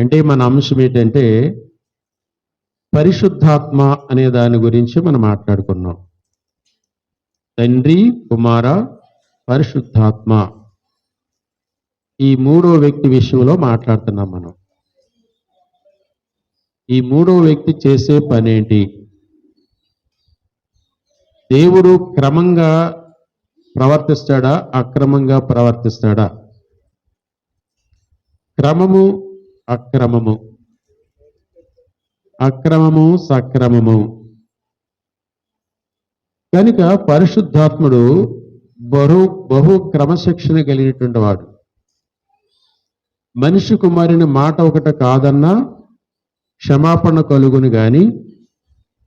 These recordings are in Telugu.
అంటే మన అంశం ఏంటంటే పరిశుద్ధాత్మ అనే దాని గురించి మనం మాట్లాడుకున్నాం. తండ్రి, కుమార, పరిశుద్ధాత్మ ఈ మూడో వ్యక్తి విషయంలో మాట్లాడుతున్నాం మనం. ఈ మూడో వ్యక్తి చేసే పనేంటి? దేవుడు క్రమంగా ప్రవర్తిస్తాడా, అక్రమంగా ప్రవర్తిస్తాడా? క్రమము, అక్రమము, అక్రమము, సక్రమము. కనుక పరిశుద్ధాత్ముడు బహు క్రమశిక్షణ కలిగినటువంటి వాడు. మనిషి కుమారుని మాట ఒకటి కాదన్నా క్షమాపణ కలుగును గాని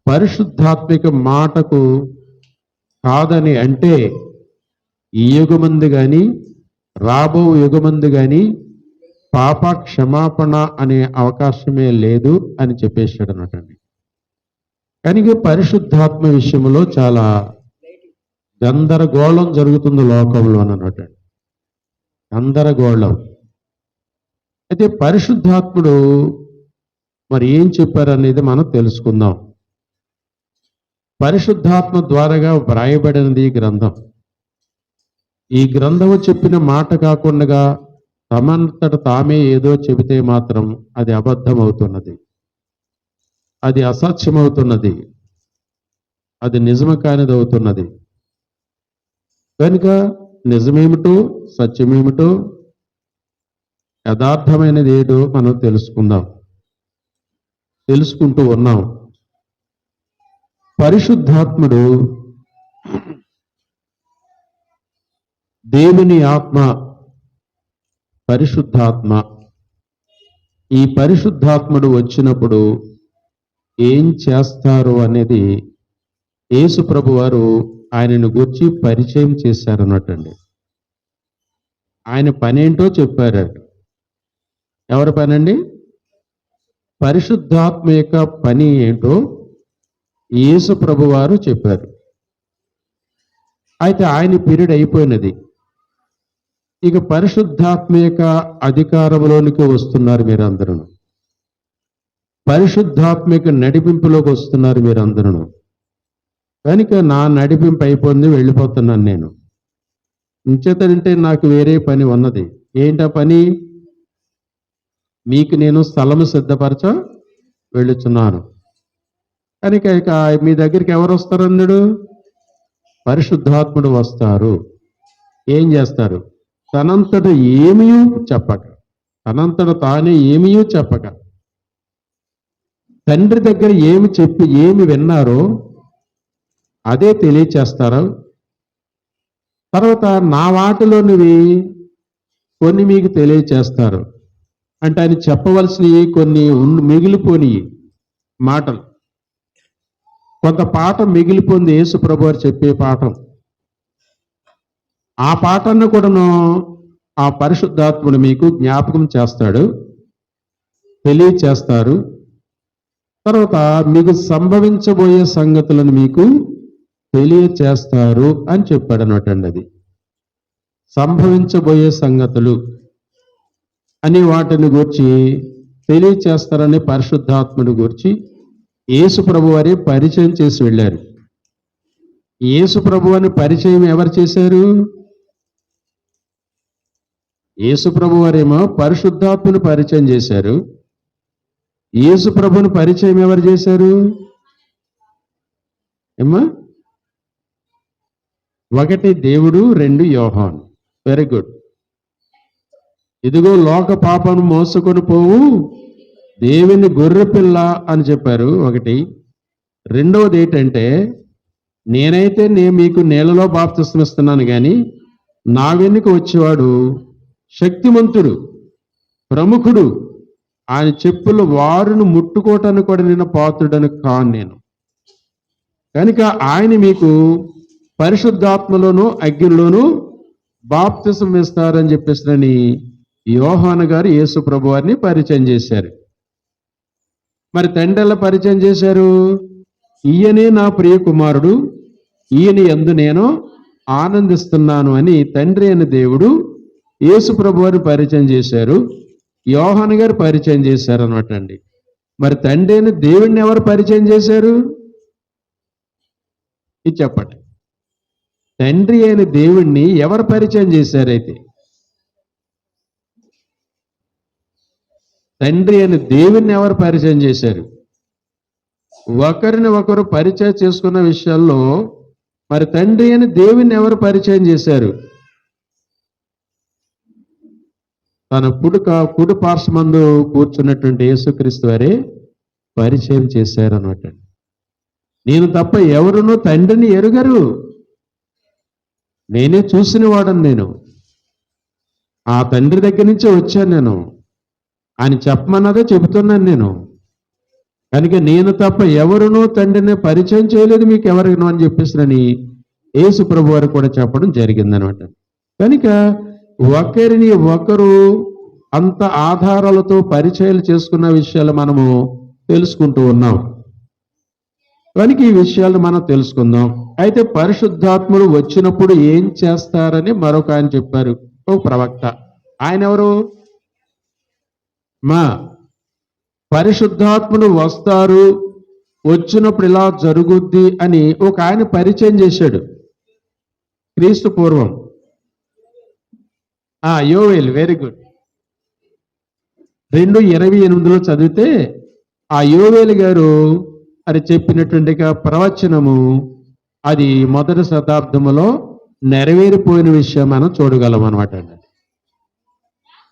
పరిశుద్ధాత్మిక మాటకు కాదని అంటే ఈ యుగమందు గాని రాబో యుగమందు గాని పాప క్షమాపణ అనే అవకాశమే లేదు అని చెప్పేశాడు అన్నట్టండి. కనుక పరిశుద్ధాత్మ విషయంలో చాలా గందరగోళం జరుగుతుంది లోకంలో అన్నట్టండి. గందరగోళం. అయితే పరిశుద్ధాత్ముడు మరి ఏం చెప్పారనేది మనం తెలుసుకుందాం. పరిశుద్ధాత్మ ద్వారాగా వ్రాయబడినది ఈ గ్రంథం. ఈ గ్రంథము చెప్పిన మాట కాకుండా తమంతట తామే ఏదో చెబితే మాత్రం అది అబద్ధమవుతున్నది, అది అసత్యమవుతున్నది, అది నిజము కానిది అవుతున్నది. కనుక నిజమేమిటో సత్యమేమిటో యథార్థమైనది ఏదో మనం తెలుసుకుంటూ ఉన్నాం. పరిశుద్ధాత్ముడు దేవుని ఆత్మ, పరిశుద్ధాత్మ. ఈ పరిశుద్ధాత్ముడు వచ్చినప్పుడు ఏం చేస్తారు అనేది యేసు ప్రభు వారు ఆయనను గూర్చి పరిచయం చేశారన్నట్టండి. ఆయన పనేంటో చెప్పారు. ఎవరి పనండి? పరిశుద్ధాత్మ యొక్క పని ఏంటో యేసు ప్రభు వారు చెప్పారు. అయితే ఆయన పీరియడ్ అయిపోయినది. ఇక పరిశుద్ధాత్మ యొక్క అధికారంలోనికి వస్తున్నారు మీరందరూ. పరిశుద్ధాత్మ యొక్క నడిపింపులోకి వస్తున్నారు మీరందరూ. కనుక నా నడిపింపు అయిపోయింది, వెళ్ళిపోతున్నాను నేను. ఇంచేతంటే నాకు వేరే పని ఉన్నది. ఏంటా పని? మీకు నేను స్థలము సిద్ధపరచ వెళ్ళుచున్నాను. కనుక ఇక మీ దగ్గరికి ఎవరు వస్తారన్నాడు? పరిశుద్ధాత్ముడు వస్తారు. ఏం చేస్తారు? తనంతట ఏమీ చెప్పక, తనంతట తానే ఏమీ చెప్పక, తండ్రి దగ్గర ఏమి చెప్పి ఏమి విన్నారో అదే తెలియచేస్తారు. తర్వాత నా వాటిలోనివి కొన్ని మీకు తెలియచేస్తారు. అంటే ఆయన చెప్పవలసినవి కొన్ని మిగిలిపోని మాటలు, కొంత పాఠం మిగిలిపోయింది యేసు ప్రభు వారు చెప్పే పాఠం. ఆ పాఠాన్ని కూడాను ఆ పరిశుద్ధాత్ముడు మీకు జ్ఞాపకం చేస్తాడు, తెలియచేస్తారు. తర్వాత మీకు సంభవించబోయే సంగతులను మీకు తెలియచేస్తారు అని చెప్పాడు అన్నట్టండి. అది సంభవించబోయే సంగతులు అని వాటిని గురించి తెలియచేస్తారని పరిశుద్ధాత్ముడి గురించి యేసు ప్రభు వారి పరిచయం చేసి వెళ్ళారు. యేసు ప్రభు వారిని పరిచయం ఎవరు చేశారు? యేసు ప్రభు వారేమో పరిశుద్ధాత్మను పరిచయం చేశారు. యేసు ప్రభుని పరిచయం ఎవరు చేశారు? ఏమ్మా? 1 దేవుడు, 2 యోహాను. Very good. ఇదిగో లోక పాపను మోసుకొని పోవు దేవుని గొర్రె పిల్ల అని చెప్పారు. 1. రెండవది ఏంటంటే, నేనైతే మీకు నీళ్ళలో బాప్తిస్మం ఇస్తున్నాను కానీ నా వెనుక వచ్చేవాడు శక్తిమంతుడు, ప్రముఖుడు, ఆయన చెప్పులు వారును ముట్టుకోవటానికి కూడా నేను పాత్రుడని కాను నేను. కనుక ఆయన మీకు పరిశుద్ధాత్మలోను అగ్నిలోను బాప్తిస్మం ఇస్తారని చెప్పేసి యోహాను గారు యేసు ప్రభు వారిని పరిచయం చేశారు. మరి తండ్రి ఎలా పరిచయం చేశారు? ఈయనే నా ప్రియ కుమారుడు, ఈయన యందు నేను ఆనందిస్తున్నాను అని తండ్రి అయిన దేవుడు యేసు ప్రభు వారిని పరిచయం చేశారు. యోహాను గారు పరిచయం చేశారు అనమాట అండి. మరి తండ్రి అయిన దేవుణ్ణి ఎవరు పరిచయం చేశారు? ఇది చెప్పండి. తండ్రి అయిన దేవుణ్ణి ఎవరు పరిచయం చేశారైతే? తండ్రి అయిన దేవుణ్ణి ఎవరు పరిచయం చేశారు? ఒకరిని ఒకరు పరిచయం చేసుకున్న విషయాల్లో మరి తండ్రి అయిన దేవుణ్ణి ఎవరు పరిచయం చేశారు? తన కుడి పార్శ్వమందు కూర్చున్నటువంటి యేసుక్రీస్తు వారే పరిచయం చేశారన్నమాట. నేను తప్ప ఎవరునూ తండ్రిని ఎరుగరు, నేనే చూసిన వాడను, నేను ఆ తండ్రి దగ్గర నుంచే వచ్చాను నేను అని చెప్పమన్నదే చెబుతున్నాను నేను. కనుక నేను తప్ప ఎవరునూ తండ్రిని పరిచయం చేయలేదు మీకు ఎవరినో అని చెప్పేసినని యేసు ప్రభు వారు కూడా చెప్పడం జరిగిందనమాట. కనుక ఒకరిని ఒకరు అంత ఆధారాలతో పరిచయాలు చేసుకున్న విషయాలు మనము తెలుసుకుంటూ ఉన్నాం. కనుక ఈ విషయాలు మనం తెలుసుకుందాం. అయితే పరిశుద్ధాత్ముడు వచ్చినప్పుడు ఏం చేస్తారని మరొక ఆయన చెప్పారు, ఓ ప్రవక్త. ఆయన ఎవరు? పరిశుద్ధాత్ముడు వస్తారు, వచ్చినప్పుడు ఇలా జరుగుద్ది అని ఒక ఆయన పరిచయం చేశాడు క్రీస్తు పూర్వం. Joel, very good. 2:28 చదివితే ఆ యోవేలు గారు అని చెప్పినటువంటి ప్రవచనము అది మొదటి శతాబ్దములో నెరవేరిపోయిన విషయం మనం చూడగలం అనమాట.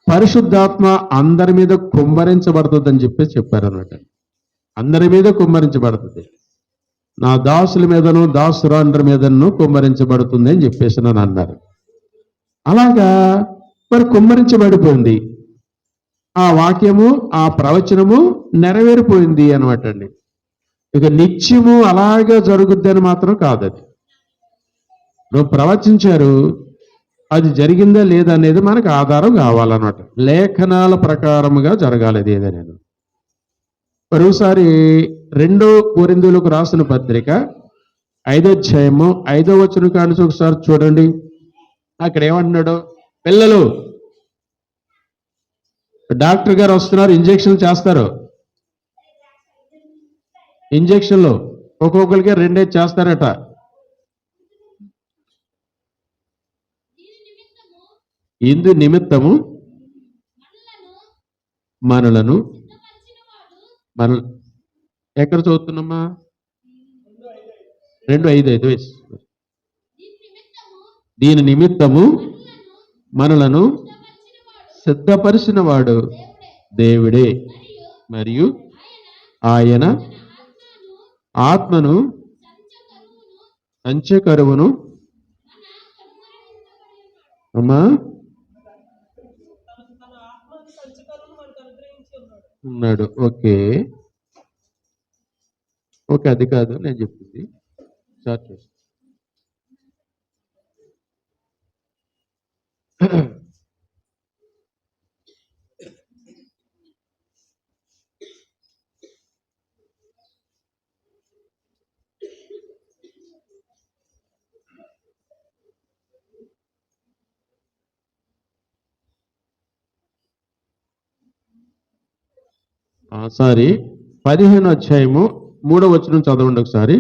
పరిశుద్ధాత్మ అందరి మీద కుమ్మరించబడుతుందని చెప్పారనమాట. అందరి మీద కుమ్మరించబడుతుంది, నా దాసుల మీదను దాసురాండ్ర మీదను కుమ్మరించబడుతుంది అని చెప్పేసి నన్ను అన్నారు. అలాగా మరి కుమ్మరించబడిపోయింది. ఆ వాక్యము, ఆ ప్రవచనము నెరవేరిపోయింది అనమాట అండి. ఇక నిత్యము అలాగే జరుగుద్ది అని మాత్రం కాదు. అది నువ్వు ప్రవచించారు, అది జరిగిందా లేదా అనేది మనకు ఆధారం కావాలన్నమాట. లేఖనాల ప్రకారముగా జరగాలి అది ఏదైనా. మరోసారి 2 కొరింథీయులకు రాసిన పత్రిక 5వ అధ్యాయము 5వ వచనం కానించి ఒకసారి చూడండి. అక్కడ ఏమంటున్నాడు? పిల్లలు, డాక్టర్ గారు వస్తున్నారు, ఇంజక్షన్లు చేస్తారు. ఇంజక్షన్లు ఒక్కొక్కరికి 2 చేస్తారట. ఇందు నిమిత్తము మనలను ఎక్కడ చదువుతున్నామా? 2:5 దీని నిమిత్తము మనలను సిద్ధపరిచిన వాడు దేవుడే, మరియు ఆయన ఆత్మను సంచకరువును అమ్మా ఉన్నాడు. ఓకే, అది కాదు నేను చెప్పింది. స్టార్ట్ చేస్తాను. సారీ, 15వ అధ్యాయము 3వ వచనం చదవండి ఒకసారి.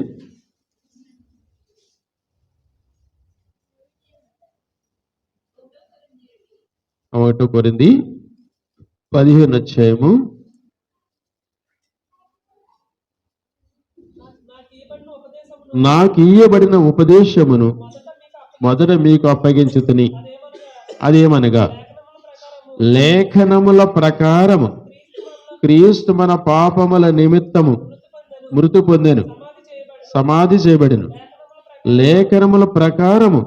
1 కొరింథీ 15వ అధ్యాయము నాకు ఇయ్యబడిన ఉపదేశమును మొదట మీకు అప్పగించుతని, అదేమనగా లేఖనముల ప్రకారము క్రీస్తు మన పాపముల నిమిత్తము మృతి పొందెను, సమాధి చేయబడెను, లేఖనముల ప్రకారము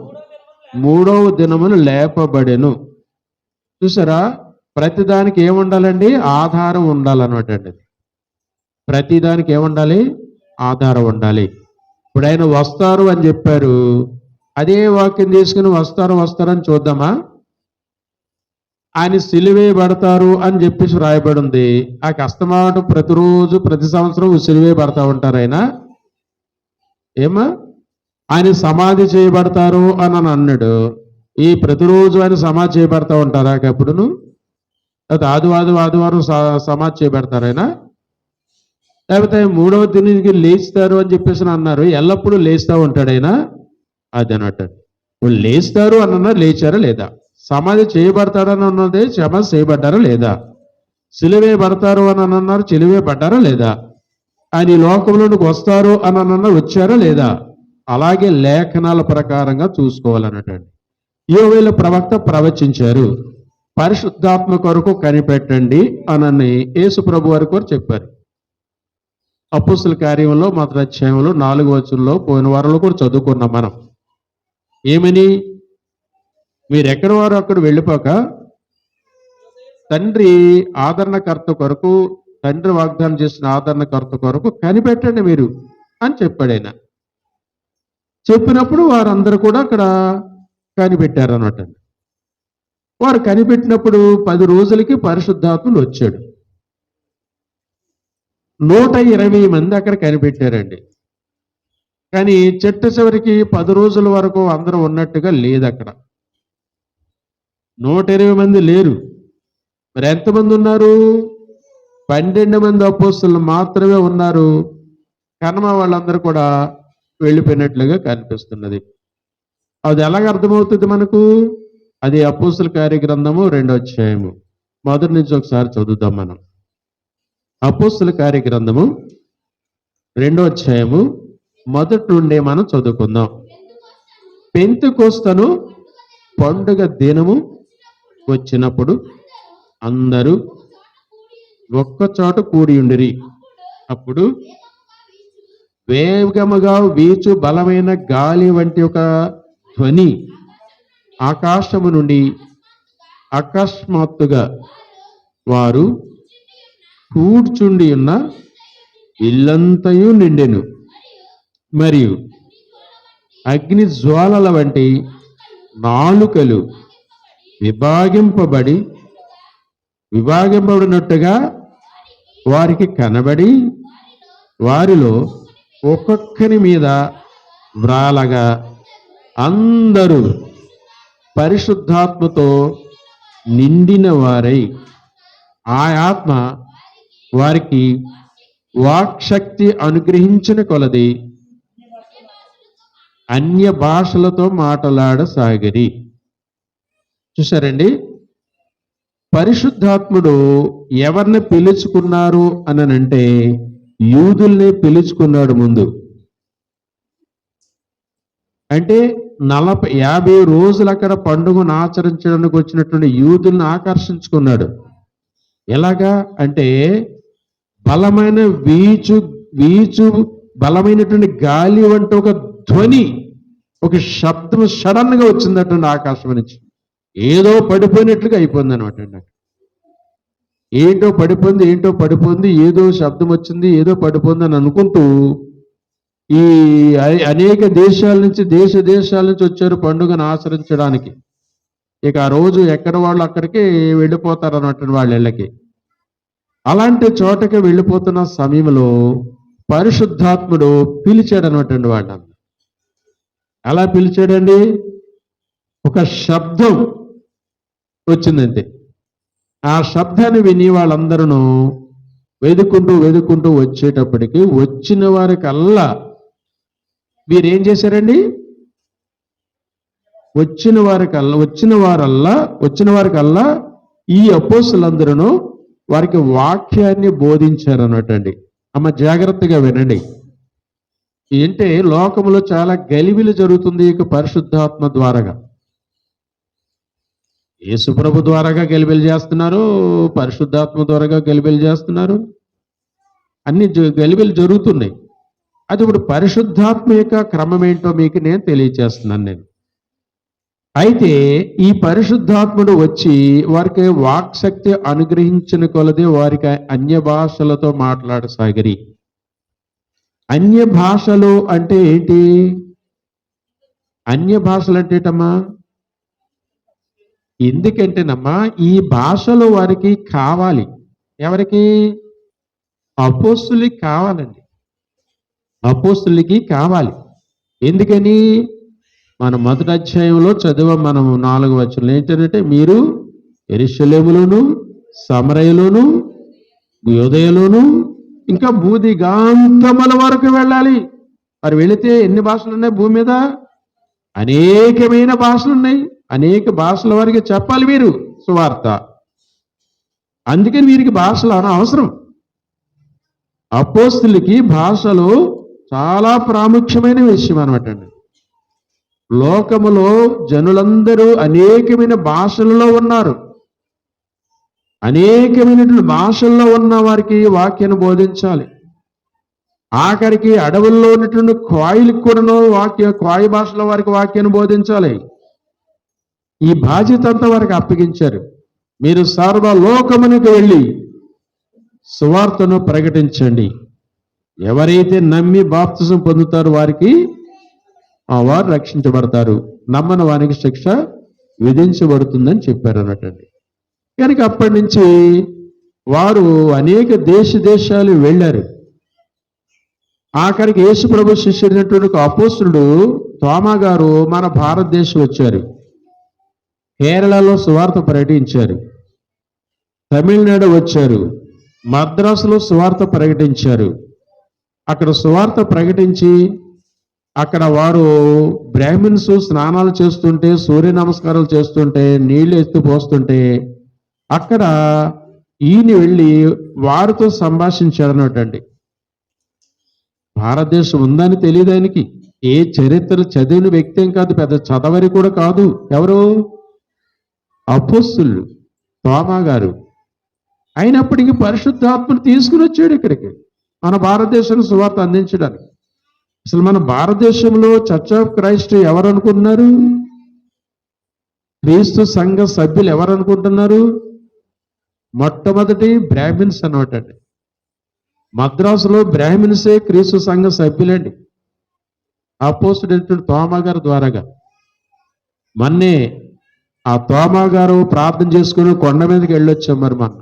3వ దినమును లేపబడెను. చూసారా? ప్రతిదానికి ఏముండాలండి? ఆధారం ఉండాలన్నమాట అండి. ప్రతిదానికి ఏముండాలి? ఆధారం ఉండాలి. ఇప్పుడు ఆయన వస్తారు అని చెప్పారు, అదే వాక్యం తీసుకుని వస్తారని చూద్దామా? ఆయన సిలువేయబడతారు అని చెప్పేసి రాయబడి ఉంది. ఆ కష్టమాట ప్రతిరోజు ప్రతి సంవత్సరం సిలువేయబడతా ఉంటారు ఆయన. ఏమా? ఆయన సమాధి చేయబడతారు అని అన్నాడు. ఈ ప్రతిరోజు ఆయన సమాధి చేయబడతా ఉంటారా? అప్పుడును లేకపోతే ఆదివారం సమాధి చేయబెడతారైనా, లేకపోతే మూడవ దినానికి లేస్తారు అని చెప్పేసి అన్నారు. ఎల్లప్పుడూ లేస్తూ ఉంటాడైనా అది అన్నట్టు. వాళ్ళు లేస్తారు అన్న లేచారా లేదా, సమాధి చేయబడతాడని అన్నది సమాధి చేయబడ్డారా లేదా, సిలువే పడతారు అని అన్నారు, సిలువే పడ్డారా లేదా, ఆయన ఈ లోకంలోనికి వస్తారు అని అన్నారు, వచ్చారా లేదా. అలాగే లేఖనాల ప్రకారంగా చూసుకోవాలన్నటండి. యోవేల ప్రవక్త ప్రవచించారు, పరిశుద్ధాత్మ కొరకు కనిపెట్టండి అని యేసు ప్రభు వారి కొరకు చెప్పారు. అపోస్తుల కార్యంలో మొదటి అధ్యాయంలో 4వ వచనంలో పోయిన వారంలో కూడా చదువుకున్నాం మనం. ఏమని, మీరు ఎక్కడి వారు అక్కడ వెళ్ళిపోక తండ్రి ఆదరణకర్త కొరకు, తండ్రి వాగ్దానం చేసిన ఆదరణకర్త కొరకు కనిపెట్టండి మీరు అని చెప్పాడు ఆయన. చెప్పినప్పుడు వారందరూ కూడా అక్కడ కనిపెట్టారు అన్నమాట. వారు కనిపెట్టినప్పుడు 10 రోజులకి పరిశుద్ధాత్ముడు వచ్చాడు. 120 మంది అక్కడ కనిపెట్టారండి. కానీ చిట్ట చివరికి 10 రోజుల వరకు అందరూ ఉన్నట్టుగా లేదు అక్కడ. 120 మంది లేరు. మరి ఎంతమంది ఉన్నారు? 12 మంది అపోస్తలులు మాత్రమే ఉన్నారు. కనుమ వాళ్ళందరూ కూడా వెళ్ళిపోయినట్లుగా కనిపిస్తున్నది. అది ఎలాగ అర్థమవుతుంది మనకు? అది అపోస్తల కార్యగ్రంథము 2వ అధ్యాయము మొదటి నుంచి ఒకసారి చదువుదాం మనం. అపోస్తల కార్యగ్రంథము 2వ అధ్యాయము మొదటి నుండే మనం చదువుకుందాం. పెంతెకొస్తను పండుగ దినము వచ్చినప్పుడు అందరూ ఒక్కచోట కూడి ఉండిరి. అప్పుడు వేగముగా వీచు బలమైన గాలి వంటి ఒక ధ్వని ఆకాశము నుండి అకస్మాత్తుగా వారు కూర్చుండి ఉన్న ఇల్లంతయు నిండెను. మరియు అగ్ని జ్వాలల వంటి నాలుకలు విభాగింపబడినట్టుగా వారికి కనబడి వారిలో ఒక్కొక్కరి మీద వ్రాలగా అందరూ పరిశుద్ధాత్మతో నిండిన వారై ఆ ఆత్మ వారికి వాక్శక్తి అనుగ్రహించిన కొలది అన్య భాషలతో మాట్లాడసాగిరి. చూసారండి, పరిశుద్ధాత్ముడు ఎవరిని పిలుచుకున్నారు అనంటే యూదుల్ని పిలుచుకున్నాడు ముందు. అంటే 50 రోజులు అక్కడ పండుగను ఆచరించడానికి వచ్చినటువంటి యూదుల్ని ఆకర్షించుకున్నాడు. ఎలాగా అంటే బలమైన వీచు బలమైనటువంటి గాలి వంటి ఒక ధ్వని, ఒక శబ్దం సడన్ గా వచ్చిందటండి ఆకాశం నుంచి. ఏదో పడిపోయినట్లుగా అయిపోయింది అనమాట అండి. ఏంటో పడిపోయింది, ఏదో శబ్దం వచ్చింది, ఏదో పడిపోయింది అని అనుకుంటూ ఈ అనేక దేశాల నుంచి వచ్చారు పండుగను ఆచరించడానికి. ఇక ఆ రోజు ఎక్కడ వాళ్ళు అక్కడికి వెళ్ళిపోతారు అన్నట్టు వాళ్ళ ఇళ్ళకి. అలాంటి చోటకి వెళ్ళిపోతున్న సమయంలో పరిశుద్ధాత్ముడు పిలిచాడు అన్నట్టు వాళ్ళని. అలా పిలిచాడండి, ఒక శబ్దం వచ్చిందంతే. ఆ శబ్దాన్ని విని వాళ్ళందరూ వెదుకుంటూ వచ్చేటప్పటికి వచ్చిన వారికల్లా వీరేం చేశారండి? వచ్చిన వారికల్లా ఈ అపోస్తలులందరూ వారికి వాక్యాన్ని బోధించారు అన్నట్టండి. అమ్మ జాగ్రత్తగా వినండి. ఏంటే లోకంలో చాలా గలిబిలి జరుగుతుంది ఇక పరిశుద్ధాత్మ ద్వారాగా. యేసుప్రభు ద్వారాగా గలిబిలి చేస్తున్నారు, పరిశుద్ధాత్మ ద్వారాగా గలిబిలి చేస్తున్నారు, అన్ని గలిబిలు జరుగుతున్నాయి. అది ఇప్పుడు పరిశుద్ధాత్మ యొక్క క్రమం ఏంటో మీకు నేను తెలియచేస్తున్నాను నేను. అయితే ఈ పరిశుద్ధాత్ముడు వచ్చి వారికి వాక్శక్తి అనుగ్రహించిన కొలది వారికి అన్య భాషలతో మాట్లాడసాగిరి. అన్య భాషలు అంటే ఏంటి? అన్య భాషలు అంటేటమ్మా, ఎందుకంటేనమ్మా ఈ భాషలు వారికి కావాలి. ఎవరికి? అపోస్తులకి కావాలండి. అపోస్తులకి కావాలి. ఎందుకని? మన మొదటి అధ్యాయంలో చదివాం మనం 4వ వచనంలో. ఏంటంటే మీరు యెరూషలేములోను సమరయలోను, యూదయలోను, ఇంకా భూదిగాంతముల వరకు వెళ్ళాలి. మరి వెళితే ఎన్ని భాషలు ఉన్నాయి భూమి మీద? అనేకమైన భాషలు ఉన్నాయి. అనేక భాషల వరకు చెప్పాలి మీరు సువార్త. అందుకని వీరికి భాషలు అవసరం. అపోస్తులకి భాషలు చాలా ప్రాముఖ్యమైన విషయం అనమాట అండి. లోకములో జనులందరూ అనేకమైన భాషలలో ఉన్నారు. అనేకమైనటువంటి భాషల్లో ఉన్న వారికి వాక్యాన్ని బోధించాలి. ఆఖరికి అడవుల్లో ఉన్నటువంటి క్వాయిలకు కూడాను క్వాయి భాషలో వారికి వాక్యాన్ని బోధించాలి. ఈ బాధ్యత అంతా వారికి అప్పగించారు. మీరు సర్వలోకమునికి వెళ్ళి సువార్తను ప్రకటించండి. ఎవరైతే నమ్మి బాప్తిజం పొందుతారో వారికి వారు రక్షించబడతారు, నమ్మని వారికి శిక్ష విధించబడుతుందని చెప్పారు అన్నట్టండి. కనుక అప్పటి నుంచి వారు అనేక దేశాలు వెళ్ళారు. ఆఖరికి యేసు ప్రభు శిష్యుడైనటువంటి ఒక అపోస్తులుడు తోమా గారు మన భారతదేశం వచ్చారు. కేరళలో సువార్త ప్రకటించారు. తమిళనాడు వచ్చారు. మద్రాసులో సువార్త ప్రకటించారు. అక్కడ సువార్త ప్రకటించి అక్కడ వారు బ్రాహ్మిన్స్ స్నానాలు చేస్తుంటే, సూర్య నమస్కారాలు చేస్తుంటే, నీళ్లు ఎత్తి పోస్తుంటే అక్కడ ఈయన వెళ్ళి వారితో సంభాషించాడు అన్నట్టండి. భారతదేశం ఉందని తెలియదు ఆయనకి. ఏ చరిత్ర చదివిన వ్యక్తి ఏం కాదు, పెద్ద చదవరి కూడా కాదు. ఎవరు? అపోస్తులు తోమా గారు. అయినప్పటికీ పరిశుద్ధాత్మను తీసుకుని వచ్చాడు ఇక్కడికి మన భారతదేశానికి సువార్త అందించడానికి. అసలు మన భారతదేశంలో చర్చ్ ఆఫ్ క్రైస్ట్ ఎవరు అనుకుంటున్నారు? క్రీస్తు సంఘ సభ్యులు ఎవరు అనుకుంటున్నారు? మొట్టమొదటి బ్రాహ్మిన్స్ అన్నమాట అండి. మద్రాసులో బ్రాహ్మిన్సే క్రీస్తు సంఘ సభ్యులండి. అపోస్తుడైనటువంటి తోమా గారి ద్వారాగా. మొన్నే ఆ తోమా గారు ప్రార్థన చేసుకుని కొండ మీదకి వెళ్ళొచ్చాం మరి మొన్న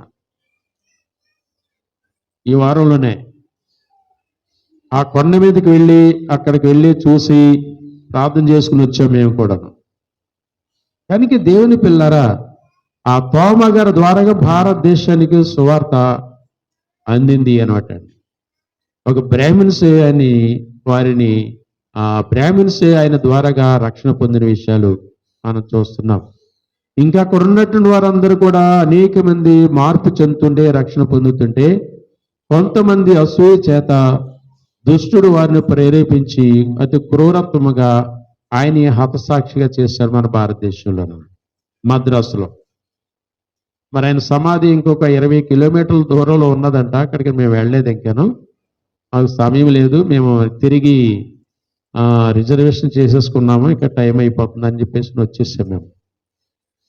ఈ వారంలోనే. ఆ కొండ మీదకి వెళ్ళి అక్కడికి వెళ్ళి చూసి ప్రార్థన చేసుకుని వచ్చాం మేము కూడా. కనుక దేవుని పిల్లరా, ఆ తోమా గారి ద్వారాగా భారతదేశానికి సువార్త అందింది అనమాట అండి. ఒక బ్రాహ్మిన్సే అని వారిని బ్రాహ్మిన్సే ఆయన ద్వారాగా రక్షణ పొందిన విషయాలు మనం చూస్తున్నాం. ఇంకా అక్కడ ఉన్నటువంటి వారందరూ కూడా అనేక మంది మార్పు చెందుతుంటే, రక్షణ పొందుతుంటే, కొంతమంది అసూయ చేత దుష్టుడు వారిని ప్రేరేపించి అతి క్రూరత్వముగా ఆయన హతసాక్షిగా చేశారు మన భారతదేశంలో, మద్రాసులో. మరి ఆయన సమాధి ఇంకొక 20 కిలోమీటర్ల దూరంలో ఉన్నదంట. అక్కడికి మేము వెళ్ళలేదు, ఇంకాను మాకు సమయం లేదు. మేము తిరిగి రిజర్వేషన్ చేసేసుకున్నాము, ఇక టైం అయిపోతుందని చెప్పేసి వచ్చేసాం మేము.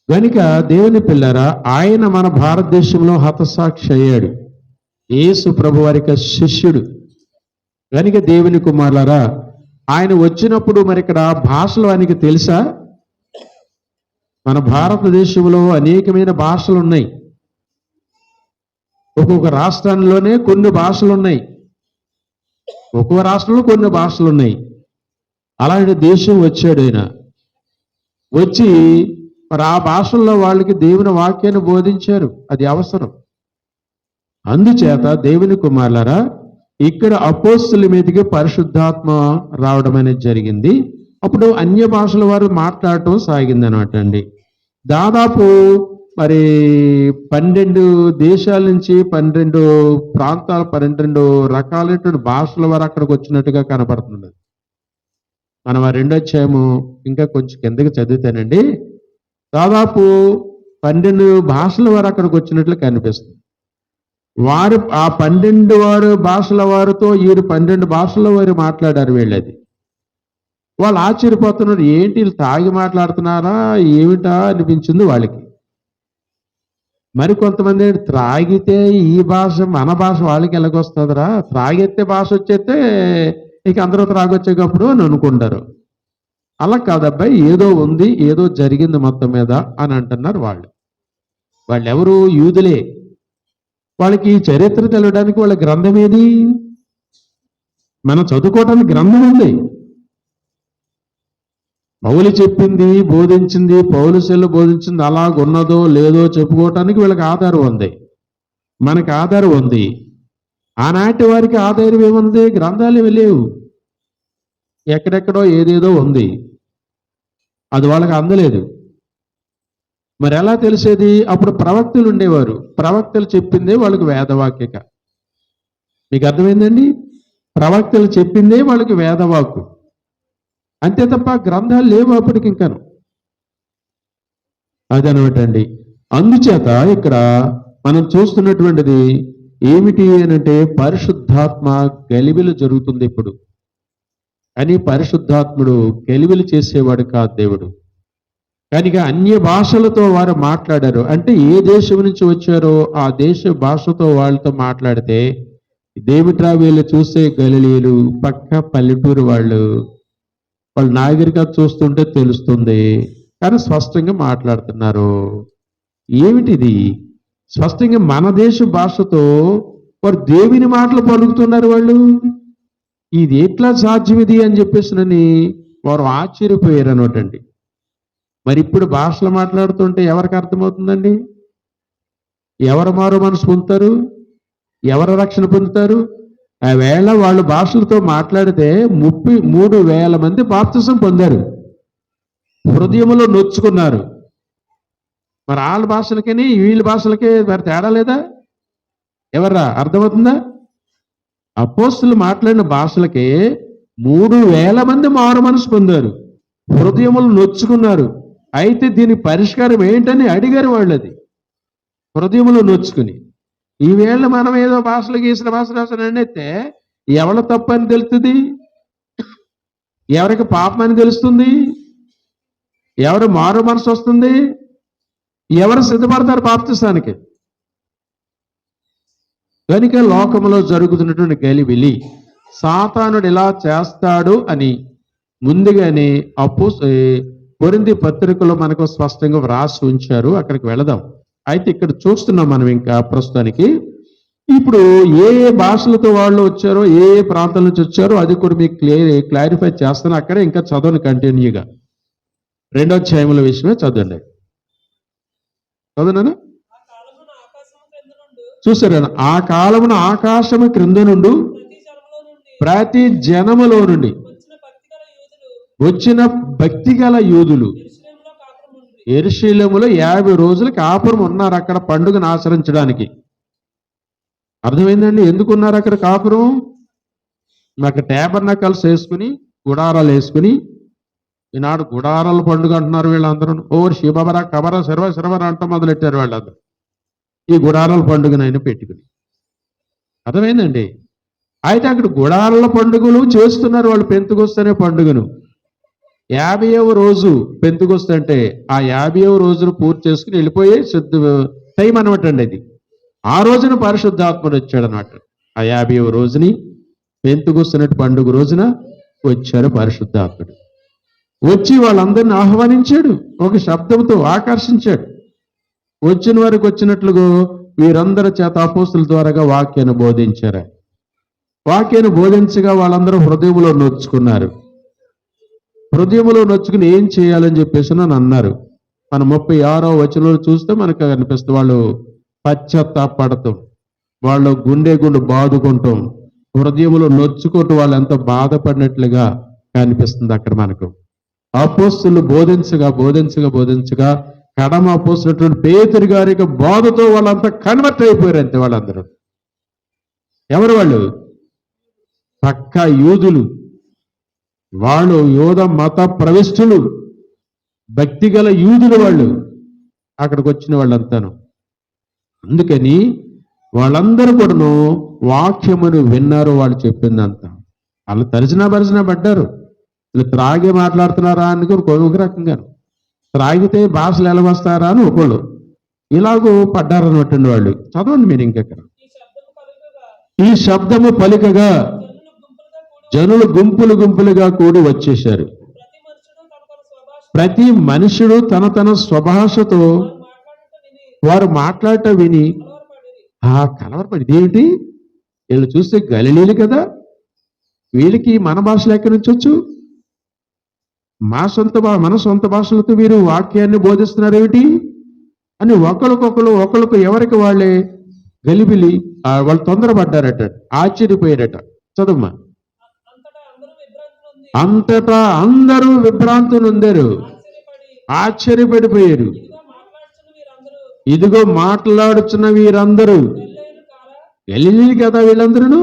కనుక దేవుని పిల్లరా, ఆయన మన భారతదేశంలో హతసాక్షి అయ్యాడు. యేసు ప్రభు వారి శిష్యుడు. కనుక దేవుని కుమారులారా, ఆయన వచ్చినప్పుడు మరి ఇక్కడ భాషలు ఆయనకి తెలుసా? మన భారతదేశంలో అనేకమైన భాషలు ఉన్నాయి. ఒక్కొక్క రాష్ట్రంలోనే కొన్ని భాషలు ఉన్నాయి. ఒక్కొక్క రాష్ట్రంలో కొన్ని భాషలు ఉన్నాయి. అలాంటి దేశం వచ్చాడు ఆయన. వచ్చి మరి ఆ భాషల్లో వాళ్ళకి దేవుని వాక్యాన్ని బోధించారు. అది అవసరం. అందుచేత దేవుని కుమారులారా, ఇక్కడ అపోస్తుల మీదకి పరిశుద్ధాత్మ రావడం అనేది జరిగింది. అప్పుడు అన్య భాషల వారు మాట్లాడటం సాగింది అనమాట అండి. దాదాపు మరి 12 దేశాల నుంచి 12 ప్రాంతాలు, 12 రకాలైనటువంటి భాషల వారు అక్కడికి వచ్చినట్టుగా కనపడుతుంది. మనం ఆ 2వ అధ్యాయము ఇంకా కొంచెం కిందకి చదివితేనండి, దాదాపు 12 భాషల వారు అక్కడికి వచ్చినట్లు కనిపిస్తుంది. వారు ఆ 12 భాషల వారితో వీరు 12 భాషల వారు మాట్లాడారు. వీళ్ళది వాళ్ళు ఆశ్చర్యపోతున్నారు. ఏంటి వీళ్ళు తాగి మాట్లాడుతున్నారా ఏమిటా అనిపించింది వాళ్ళకి. మరి కొంతమంది త్రాగితే ఈ భాష మన భాష వాళ్ళకి ఎలాగొస్తుందిరా, త్రాగెత్తే భాష వచ్చేస్తే ఇక అందరూ త్రాగొచ్చేటప్పుడు అని అనుకుంటారు. అలా కాదబ్బాయి, ఏదో ఉంది, ఏదో జరిగింది మొత్తం మీద అని అంటున్నారు వాళ్ళు. వాళ్ళెవరు? యూదులే. వాళ్ళకి చరిత్ర తెలవడానికి వాళ్ళ గ్రంథం ఏది? మనం చదువుకోవడానికి గ్రంథం ఉంది. పౌలు చెప్పింది బోధించింది పౌలుశీల బోధించింది అలాగున్నదో లేదో చెప్పుకోవటానికి వీళ్ళకి ఆధారం ఉంది, మనకి ఆధారం ఉంది. ఆనాటి వారికి ఆధారం ఏముంది? గ్రంథాలు ఏమి లేవు, ఎక్కడెక్కడో ఏదేదో ఉంది, అది వాళ్ళకి అందలేదు. మరి ఎలా తెలిసేది? అప్పుడు ప్రవక్తలు ఉండేవారు, ప్రవక్తలు చెప్పిందే వాళ్ళకి వేదవాక్యక. మీకు అర్థమైందండి? ప్రవక్తలు చెప్పిందే వాళ్ళకి వేదవాక్కు, అంతే తప్ప గ్రంథాలు లేవు అప్పటికి ఇంకాను. అదనమాటండి. అందుచేత ఇక్కడ మనం చూస్తున్నటువంటిది ఏమిటి అనంటే పరిశుద్ధాత్మ గలిబిలు జరుగుతుంది ఇప్పుడు. కానీ పరిశుద్ధాత్ముడు గలిబిలు చేసేవాడు కాదు దేవుడు. కనుక అన్య భాషలతో వారు మాట్లాడారు అంటే ఏ దేశం నుంచి వచ్చారో ఆ దేశ భాషతో వాళ్ళతో మాట్లాడితే దేమిట్రా వీళ్ళు చూసే గలిలీలు పక్క పల్లెటూరు వాళ్ళు నాగరికత చూస్తుంటే తెలుస్తుంది, కానీ స్పష్టంగా మాట్లాడుతున్నారు. ఏమిటిది? స్పష్టంగా మన దేశ భాషతో వారు దేవుని మాటలు పలుకుతున్నారు వాళ్ళు. ఇది ఎట్లా సాధ్యం ఇది అని చెప్పేసినని వారు ఆశ్చర్యపోయారు అనోటండి. మరి ఇప్పుడు భాషలు మాట్లాడుతుంటే ఎవరికి అర్థమవుతుందండి? ఎవరు మారు మనసు పొందుతారు? ఎవరు రక్షణ పొందుతారు? ఆ వేళ వాళ్ళు భాషలతో మాట్లాడితే 33,000 మంది బాప్తిసం పొందారు, హృదయంలో నొచ్చుకున్నారు. మరి వాళ్ళ భాషలకి వీళ్ళ భాషలకి మరి తేడా లేదా? ఎవర్రా అర్థమవుతుందా? అపోస్తులు మాట్లాడిన భాషలకి 3,000 మంది మారు మనసు పొందారు, హృదయములు నొచ్చుకున్నారు. అయితే దీని పరిష్కారం ఏంటని అడిగారు వాళ్ళు. అది హృదయములు నొచ్చుకుని ఈవేళ మనం ఏదో భాషలు గీసిన భాషలు అయితే ఎవరి తప్పు అని తెలుస్తుంది? ఎవరికి పాపం అని తెలుస్తుంది? ఎవరు మారు మనసు వస్తుంది? ఎవరు సిద్ధపడతారు బాప్తిసానికి? కనుక లోకంలో జరుగుతున్నటువంటి గలిబిలి సాతానుడు ఇలా చేస్తాడు అని ముందుగానే కొరింథీ పత్రికలో మనకు స్పష్టంగా వ్రాసి ఉంచారు. అక్కడికి వెళదాం. అయితే ఇక్కడ చూస్తున్నాం మనం ఇంకా ప్రస్తుతానికి. ఇప్పుడు ఏ భాషలతో వాళ్ళు వచ్చారో, ఏ ప్రాంతాల నుంచి వచ్చారో అది కూడా మీకు క్లారిఫై చేస్తాను. అక్కడే ఇంకా చదవను కంటిన్యూగా. 2వ అధ్యాయముల విషయమే చదవండి. చదవనా? చూసారా? ఆ కాలమున ఆకాశము క్రింద నుండి ప్రతి జనములో నుండి వచ్చిన భక్తి గల యూదులు యెరూషలేములో 50 రోజులు కాపురం ఉన్నారు అక్కడ పండుగను ఆచరించడానికి. అర్థమైందండి? ఎందుకున్నారు అక్కడ కాపురం? మాకు టేబర్నకల్స్ వేసుకుని గుడారాలు వేసుకుని, ఈనాడు గుడారాల పండుగ అంటున్నారు వీళ్ళందరూ. ఓవర్ శిబబరా కబరా శర్వరా అంట మొదలెట్టారు వాళ్ళందరూ ఈ గుడారాల పండుగనైనా పెట్టుకుని. అర్థమైందండి? అయితే అక్కడ గుడారాల పండుగలు చేస్తున్నారు వాళ్ళు. పెంతుకొస్తు అనే పండుగను 50వ రోజు పెంతుకొస్తు అంటే ఆ 50వ రోజును పూర్తి చేసుకుని వెళ్ళిపోయే టైం అనమాట అండి అది. ఆ రోజున పరిశుద్ధాత్ముడు వచ్చాడు అనమాట. ఆ 50వ రోజుని పెంతుకొస్తున్నట్టు పండుగ రోజున వచ్చాడు పరిశుద్ధాత్ముడు. వచ్చి వాళ్ళందరిని ఆహ్వానించాడు, ఒక శబ్దంతో ఆకర్షించాడు. వచ్చిన వారికి వచ్చినట్లుగా వీరందరి చేత అపోస్తుల ద్వారాగా వాక్యాన్ని బోధించారు. వాక్యాన్ని బోధించగా వాళ్ళందరూ హృదయంలో నొచ్చుకున్నారు. హృదయంలో నొచ్చుకుని ఏం చేయాలని చెప్పేసి నన్ను అన్నారు. మన 36వ వచనంలో చూస్తే మనకు అనిపిస్తుంది వాళ్ళు పశ్చాత్తాపడతాం, వాళ్ళు గుండె బాదుకుంటాం, హృదయంలో నొచ్చుకుంటూ వాళ్ళు ఎంత బాధపడినట్లుగా కనిపిస్తుంది అక్కడ మనకు. అపోస్తులు బోధించగా కడమ అపోస్తున్నటువంటి పేతురు గారి బోధతో వాళ్ళంతా కన్వర్ట్ అయిపోయారు. అంతే వాళ్ళందరూ. ఎవరు వాళ్ళు? పక్కా యూదులు, వాళ్ళు యోధ మత ప్రవిష్టులు, భక్తి గల యూదులు వాళ్ళు అక్కడికి వచ్చిన వాళ్ళంతాను. అందుకని వాళ్ళందరూ కూడాను వాక్యమును విన్నారు. వాళ్ళు చెప్పిందంతా వాళ్ళు తరిచినా పడ్డారు. వీళ్ళు త్రాగి మాట్లాడుతున్నారా అని ఒక రకంగా, త్రాగితే భాషలు ఎలా వస్తారా అని ఒకళ్ళు ఇలాగూ పడ్డారన్నట్టు వాళ్ళు. చదవండి మీరు ఇంకెక్కడ. ఈ శబ్దము పలికగా జనులు గుంపులుగా కూడి వచ్చేశారు. ప్రతి మనుషుడు తన స్వభాషతో వారు మాట్లాడట విని కలవరపడి, ఇదేమిటి వీళ్ళు చూస్తే గలిలీలు కదా, వీళ్ళకి మన భాషలు ఎక్కడి నుంచి వచ్చు? మన సొంత భాషలతో వీరు వాక్యాన్ని బోధిస్తున్నారు ఏమిటి అని ఒకరికి ఎవరికి వాళ్ళే గలిబిలి వాళ్ళు తొందరపడ్డారట, ఆశ్చర్యపోయారట. చదువుమా. అంతటా అందరూ విభ్రాంతి నొందారు, ఆశ్చర్యపడిపోయారు. ఇదిగో మాట్లాడుచున్న వీరందరూ గలిలీలు కదా, వీళ్ళందరూ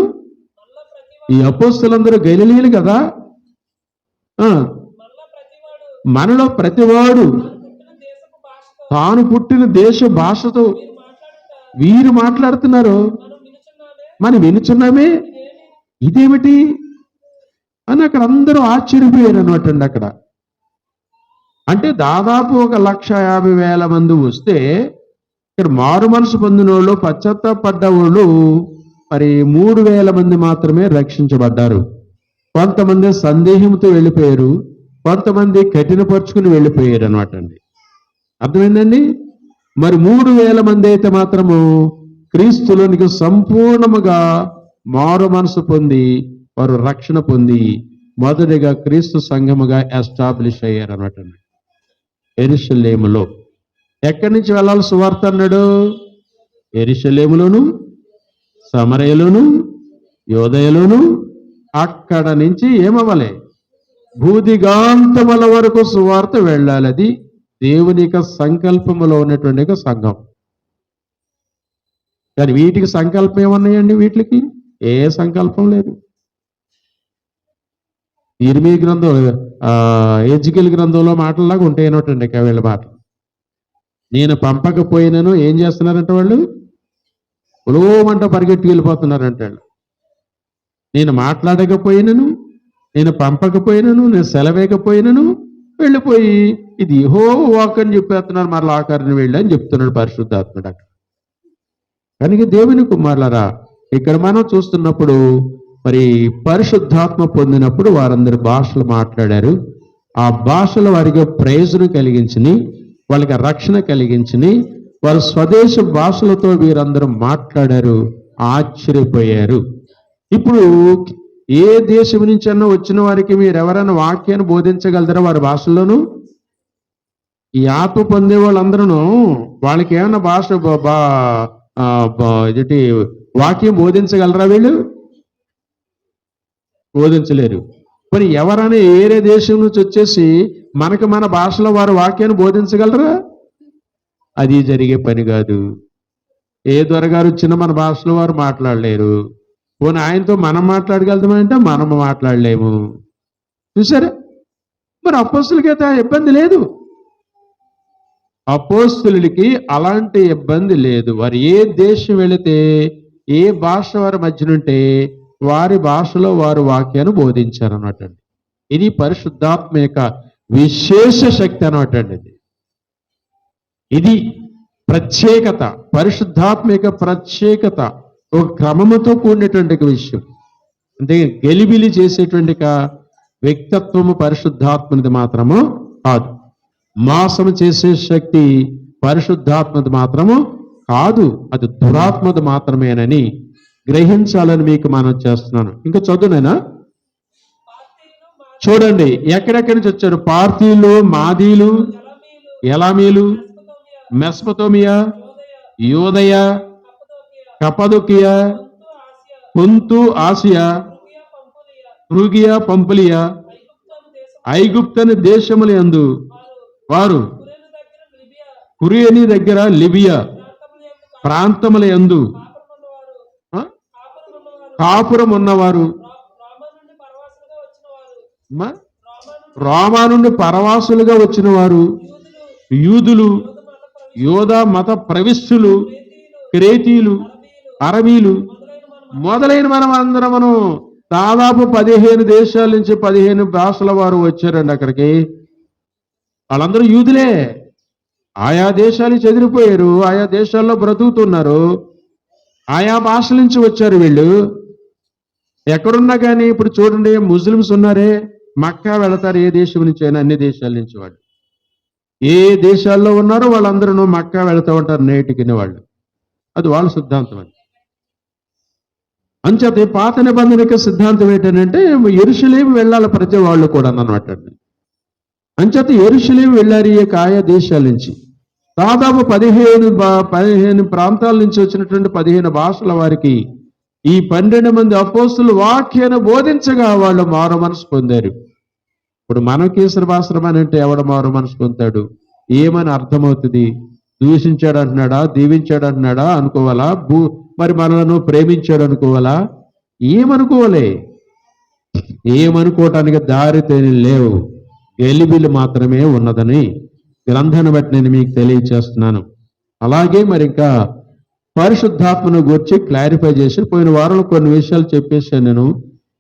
ఈ అపోస్తలులందరూ గలిలీలు కదా. మనలో ప్రతివాడు తాను పుట్టిన దేశ భాషతో వీరు మాట్లాడుతున్నారు, మనం వినుచున్నామే, ఇదేమిటి అని అక్కడ అందరూ ఆశ్చర్యపోయారు అనమాట అండి. అక్కడ అంటే దాదాపు 1,50,000 మంది వస్తే ఇక్కడ మారు మనసు పొందిన వాళ్ళు, పశ్చాత్తాపడ్డ వాళ్ళు మరి 3,000 మంది మాత్రమే రక్షించబడ్డారు. కొంతమంది సందేహంతో వెళ్ళిపోయారు, కొంతమంది కఠినపరుచుకుని వెళ్ళిపోయారు అనమాట అండి. అర్థమైందండి. మరి 3,000 మంది అయితే మాత్రము క్రీస్తులోనికి సంపూర్ణముగా మారు మనసు పొంది వారు రక్షణ పొంది మొదటిగా క్రీస్తు సంఘముగా ఎస్టాబ్లిష్ అయ్యారు అనమాట అండి. యెరూషలేములో ఎక్కడి నుంచి వెళ్ళాలి సువార్త అన్నాడు? యెరూషలేములోను, సమరయలోను, యోదయలోను, అక్కడ నుంచి ఏమవ్వాలి? భూదిగాంతముల వరకు సువార్త వెళ్ళాలి. అది దేవుని యొక్క సంకల్పములో ఉన్నటువంటి సంఘం. కానీ వీటికి సంకల్పం ఏమన్నాయండి? వీటికి ఏ సంకల్పం లేదు. ఇర్మీ గ్రంథం, ఎజ్కేలు గ్రంథంలో మాటలాగా ఉంటాయి అన్నట్టండి వీళ్ళ మాటలు. నేను పంపకపోయినను ఏం చేస్తున్నారంటే వాళ్ళు ఉలోమంట పరిగెట్టి వెళ్ళిపోతున్నారంటే వాళ్ళు. నేను మాట్లాడకపోయినను, నేను పంపకపోయినను, నేను సెలవేయకపోయినను వెళ్ళిపోయి ఇది యెహోవా వాక్కు అని చెప్పేస్తున్నారు, మరలా ఆకారిని వెళ్ళి అని చెప్తున్నాడు పరిశుద్ధాత్ముడు అక్కడ. కనుక దేవుని కుమారులారా, ఇక్కడ మనం చూస్తున్నప్పుడు మరి పరిశుద్ధాత్మ పొందినప్పుడు వారందరు భాషలు మాట్లాడారు. ఆ భాషలు వారికి ప్రయోజనం కలిగించిని, వాళ్ళకి రక్షణ కలిగించిని. వారు స్వదేశ భాషలతో వీరందరూ మాట్లాడారు, ఆశ్చర్యపోయారు. ఇప్పుడు ఏ దేశం నుంచి అన్నా వచ్చిన వారికి మీరు ఎవరైనా వాక్యాన్ని బోధించగలరా వారి భాషల్లోనూ? ఈ ఆత్మ పొందే వాళ్ళందరూ వాళ్ళకి ఏమైనా భాష ఇదేంటి వాక్యం బోధించగలరా? వీళ్ళు బోధించలేరు. మరి ఎవరైనా ఏరే దేశం నుంచి వచ్చేసి మనకు మన భాషలో వారు వాక్యాన్ని బోధించగలరా? అది జరిగే పని కాదు. ఏ దొరగారు వచ్చినా మన భాషలో వారు మాట్లాడలేరు. పోనీ ఆయనతో మనం మాట్లాడగలుగుతామంటే మనము మాట్లాడలేము. చూసారా? మరి అపోస్తులకైతే ఆ ఇబ్బంది లేదు. అపోస్తులకి అలాంటి ఇబ్బంది లేదు. వారు ఏ దేశం వెళితే, ఏ భాష వారి మధ్యనుంటే వారి భాషలో వారు వాక్యాన్ని బోధించారు అన్నమాట. ఇది పరిశుద్ధాత్మ యొక్క విశేష శక్తి అన్నమాట అండి. ఇది ప్రత్యేకత, పరిశుద్ధాత్మ యొక్క ప్రత్యేకత, ఒక క్రమముతో కూడినటువంటి విషయం. అంటే గలిబిలి చేసేటువంటి వ్యక్తిత్వము పరిశుద్ధాత్మది మాత్రము కాదు. మోసం చేసే శక్తి పరిశుద్ధాత్మది మాత్రము కాదు, అది దురాత్మది మాత్రమేనని గ్రహించాలని మీకు మనం చేస్తున్నాను. ఇంకా చదువునైనా చూడండి, ఎక్కడెక్కడి నుంచి వచ్చారు? పార్థీలు, మాదీలు, ఎలామీలు, మెస్పతోమియా, యోదయ, కపదొకియా, పొంతు, ఆసియా, ఫ్రూగియా, పంపులియా, ఐగుప్తని దేశముల యందు వారు కురియని దగ్గర లిబియా ప్రాంతముల యందు కాపురం ఉన్నవారు, రోమా నుండి పరవాసులుగా వచ్చిన వారు, యూదులు, యోధా మత ప్రవిష్టులు, క్రేతీలు, అరబీలు మొదలైన మనం అందరము దాదాపు 15 దేశాల నుంచి 15 భాషల వారు వచ్చారండి అక్కడికి. వాళ్ళందరూ యూదులే. ఆయా దేశాలు చెదిరిపోయారు, ఆయా దేశాల్లో బ్రతుకుతున్నారు, ఆయా భాషల నుంచి వచ్చారు వీళ్ళు. ఎక్కడున్నా కానీ ఇప్పుడు చూడండి, ముస్లిమ్స్ ఉన్నారే, మక్కా వెళతారు ఏ దేశం నుంచి అయినా, అన్ని దేశాల నుంచి వాళ్ళు. ఏ దేశాల్లో ఉన్నారో వాళ్ళందరూ మక్కా వెళతా ఉంటారు నేటికి వాళ్ళు. అది వాళ్ళ సిద్ధాంతం. అది అంచేత పాత నిబంధన సిద్ధాంతం ఏంటంటే యెరూషలేము వెళ్ళాలి ప్రతి వాళ్ళు కూడా అన్నమాట. అంచేత యెరూషలేము వెళ్ళారు ఈ ఆయా దేశాల నుంచి. దాదాపు 15 ప్రాంతాల నుంచి వచ్చినటువంటి 15 భాషల వారికి ఈ 12 మంది అపోస్తులు వాక్యాన్ని బోధించగా వాళ్ళు మారు మనసు పొందారు. ఇప్పుడు మనం కేసరి భాషరం అని అంటే ఎవడ మారు మనసు పొందుతాడు? ఏమని అర్థమవుతుంది? దూషించాడు అంటున్నాడా, దీవించాడు అంటున్నాడా అనుకోవాలా? మరి మనలను ప్రేమించాడు అనుకోవాలా? ఏమనుకోలే. ఏమనుకోవటానికి దారి లేవు, గెలిబిలు మాత్రమే ఉన్నదని గ్రంథాన్ని బట్టి నేను మీకు తెలియచేస్తున్నాను. అలాగే మరి ఇంకా పరిశుద్ధాత్మను గురించి క్లారిఫై చేసి పోయిన వారంలో కొన్ని విషయాలు చెప్పేశాను నేను.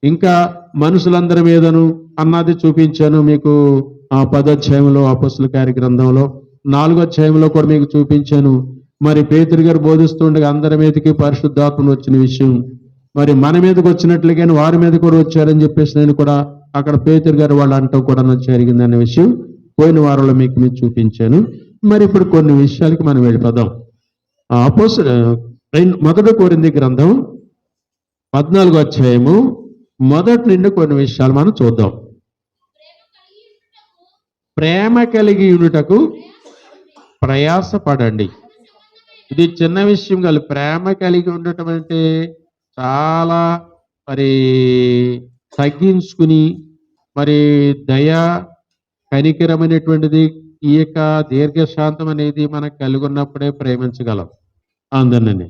ఇంకా మనుషులందరి మీదను అన్నది చూపించాను మీకు 10వ అధ్యాయంలో అపోస్తలుల కార్య గ్రంథంలో, 4వ అధ్యాయంలో కూడా మీకు చూపించాను. మరి పేతురు గారు బోధిస్తుండగా అందరి మీదకి పరిశుద్ధాత్మను వచ్చిన విషయం, మరి మన మీదకి వచ్చినట్లుగానే వారి మీద కూడా వచ్చారని చెప్పేసి నేను కూడా అక్కడ పేతురు గారు వాళ్ళు అంటూ కూడా జరిగిందనే విషయం పోయిన వారంలో మీకు చూపించాను. మరి ఇప్పుడు కొన్ని విషయాలకి మనం వెళ్ళిపోదాం. మొదటి కొరింథీ గ్రంథం 14వ అధ్యాయము మొదటి నుండి కొన్ని విషయాలు మనం చూద్దాం. ప్రేమ కలిగి ఉండుటకు ప్రయాసపడండి. ఇది చిన్న విషయం కాదు. ప్రేమ కలిగి ఉండటం అంటే చాలా మరి తగ్గించుకుని మరి దయ కనికరమైనటువంటిది, ఈ యొక్క దీర్ఘశాంతం అనేది మనకు కలిగి ఉన్నప్పుడే ప్రేమించగలం అందరినీ.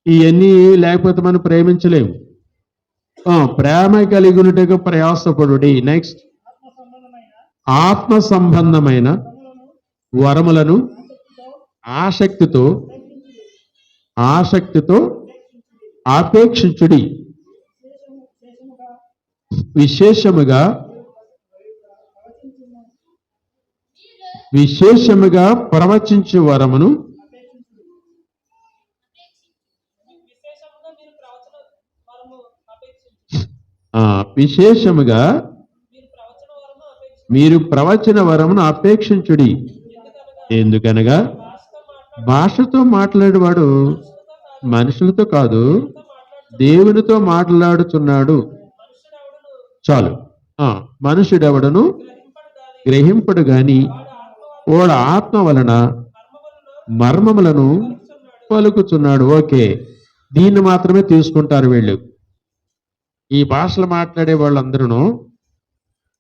ఇవన్నీ లేకపోతే మనం ప్రేమించలేము. ప్రేమ కలిగి ఉన్నట్టుగా ప్రయాసపడుడి. నెక్స్ట్, ఆత్మ సంబంధమైన వరములను ఆసక్తితో ఆపేక్షించుడి. విశేషముగా ప్రవచించు వరమును విశేషముగా మీరు ప్రవచన వరమును అపేక్షించుడి. ఎందుకనగా భాషతో మాట్లాడేవాడు మనుషులతో కాదు, దేవునితో మాట్లాడుతున్నాడు. చాలు. మనుషుడెవడను గ్రహింపడు గాని వాడు ఆత్మ వలన మర్మములను పలుకుతున్నాడు. ఓకే, దీన్ని మాత్రమే తీసుకుంటారు వీళ్ళు. ఈ భాషలు మాట్లాడే వాళ్ళందరూ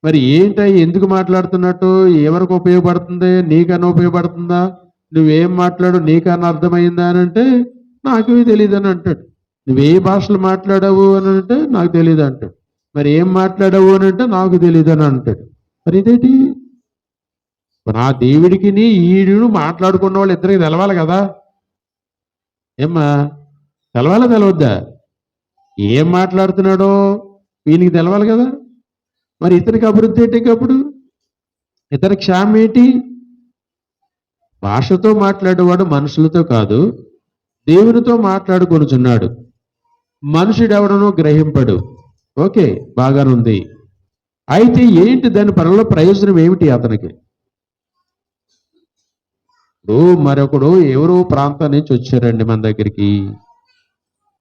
మరి ఏంటో ఎందుకు మాట్లాడుతున్నట్టు, ఎవరికి ఉపయోగపడుతుంది? నీకన్నా ఉపయోగపడుతుందా? నువ్వేం మాట్లాడు నీకన్నా అర్థమైందా అని అంటే నాకు తెలియదు అని అంటాడు. నువ్వే భాషలు మాట్లాడావు అని అంటే నాకు తెలియదు అంటాడు. మరి ఏం మాట్లాడావు అని అంటే నాకు తెలియదు అని అంటాడు. మరి ఇదేంటి? నా దేవుడికి ఈడు మాట్లాడుకున్న వాళ్ళు ఇద్దరికి తెలవాలి కదా. ఏమ్మా, తెలవాలా తెలవద్దా? ఏం మాట్లాడుతున్నాడో వీనికి తెలవాలి కదా. మరి ఇతనికి అభివృద్ధి ఏంటి? అప్పుడు ఇతని క్షేమం ఏంటి? భాషతో మాట్లాడేవాడు మనుషులతో కాదు, దేవునితో మాట్లాడుకొనుచున్నాడు. మనుషుడెవడనో గ్రహింపడు. ఓకే, బాగానుంది. అయితే ఏంటి దాని పరంలో ప్రయోజనం ఏమిటి అతనికి? మరొకడు ఎవరో ప్రాంతం నుంచి వచ్చారండి మన దగ్గరికి.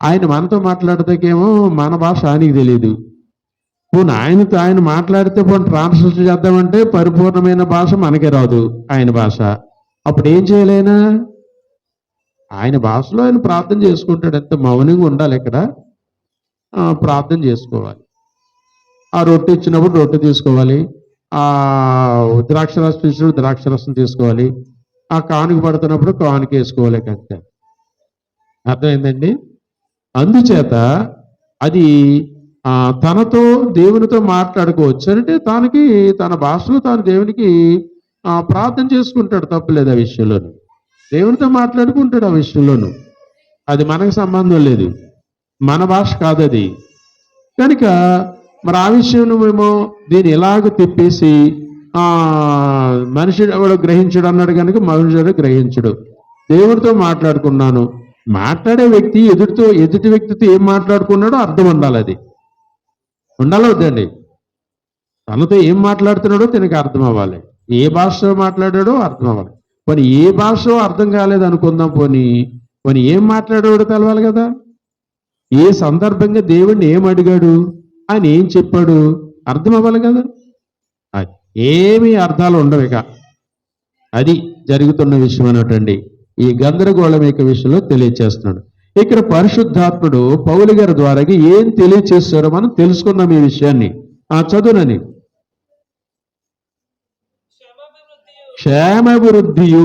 ఆయన మనతో మాట్లాడతాకేమో మన భాష ఆయనకి తెలియదు. పోనీ ఆయన మాట్లాడితే పోనీ ట్రాన్స్లేషన్ చేద్దామంటే పరిపూర్ణమైన భాష మనకే రాదు, ఆయన భాష. అప్పుడు ఏం చేయలేనా? ఆయన భాషలో ఆయన ప్రార్థన చేసుకుంటాడు. ఎంత మౌనంగా ఉండాలి ఇక్కడ, ప్రార్థన చేసుకోవాలి. ఆ రొట్టె ఇచ్చినప్పుడు రొట్టె తీసుకోవాలి, ఆ ద్రాక్షరసం ఇచ్చినప్పుడు ద్రాక్షరసం తీసుకోవాలి, ఆ కానుక పడుతున్నప్పుడు కానుక వేసుకోవాలి. అంతే. అర్థమైందండి? అందుచేత అది తనతో దేవునితో మాట్లాడుకోవచ్చు అంటే తనకి తన భాషలో తాను దేవునికి ప్రార్థన చేసుకుంటాడు. తప్పులేదు ఆ విషయంలోను. దేవునితో మాట్లాడుకుంటాడు ఆ విషయంలోను. అది మనకు సంబంధం లేదు, మన భాష కాదు అది. కనుక మరి ఆ విషయంలో మేము దీన్ని ఎలాగ తిప్పేసి మనుషుడు ఎవడు గ్రహించడు అన్నాడు కనుక మనుషుడు గ్రహించడు. దేవుడితో మాట్లాడుకున్నాను. మాట్లాడే వ్యక్తి ఎదుటి వ్యక్తితో ఏం మాట్లాడుకున్నాడో అర్థం ఉండాలి. అది ఉండాలి వద్దండి? తనతో ఏం మాట్లాడుతున్నాడో తనకి అర్థం అవ్వాలి. ఏ భాషలో మాట్లాడాడో అర్థం అవ్వాలి. పోనీ ఏ భాష అర్థం కాలేదు అనుకుందాం, పోనీ ఏం మాట్లాడాడో తెలవాలి కదా. ఏ సందర్భంగా దేవుడిని ఏం అడిగాడు, ఆయన ఏం చెప్పాడు అర్థం అవ్వాలి కదా. ఏమీ అర్థాలు ఉండవు ఇక. అది జరుగుతున్న విషయం అన్నటండి. ఈ గందరగోళం యొక్క విషయంలో తెలియచేస్తున్నాడు. ఇక్కడ పరిశుద్ధాత్ముడు పౌలు గారి ద్వారా ఏం తెలియచేస్తారో మనం తెలుసుకున్నాం ఈ విషయాన్ని. చదువునని క్షేమాభివృద్ధియు.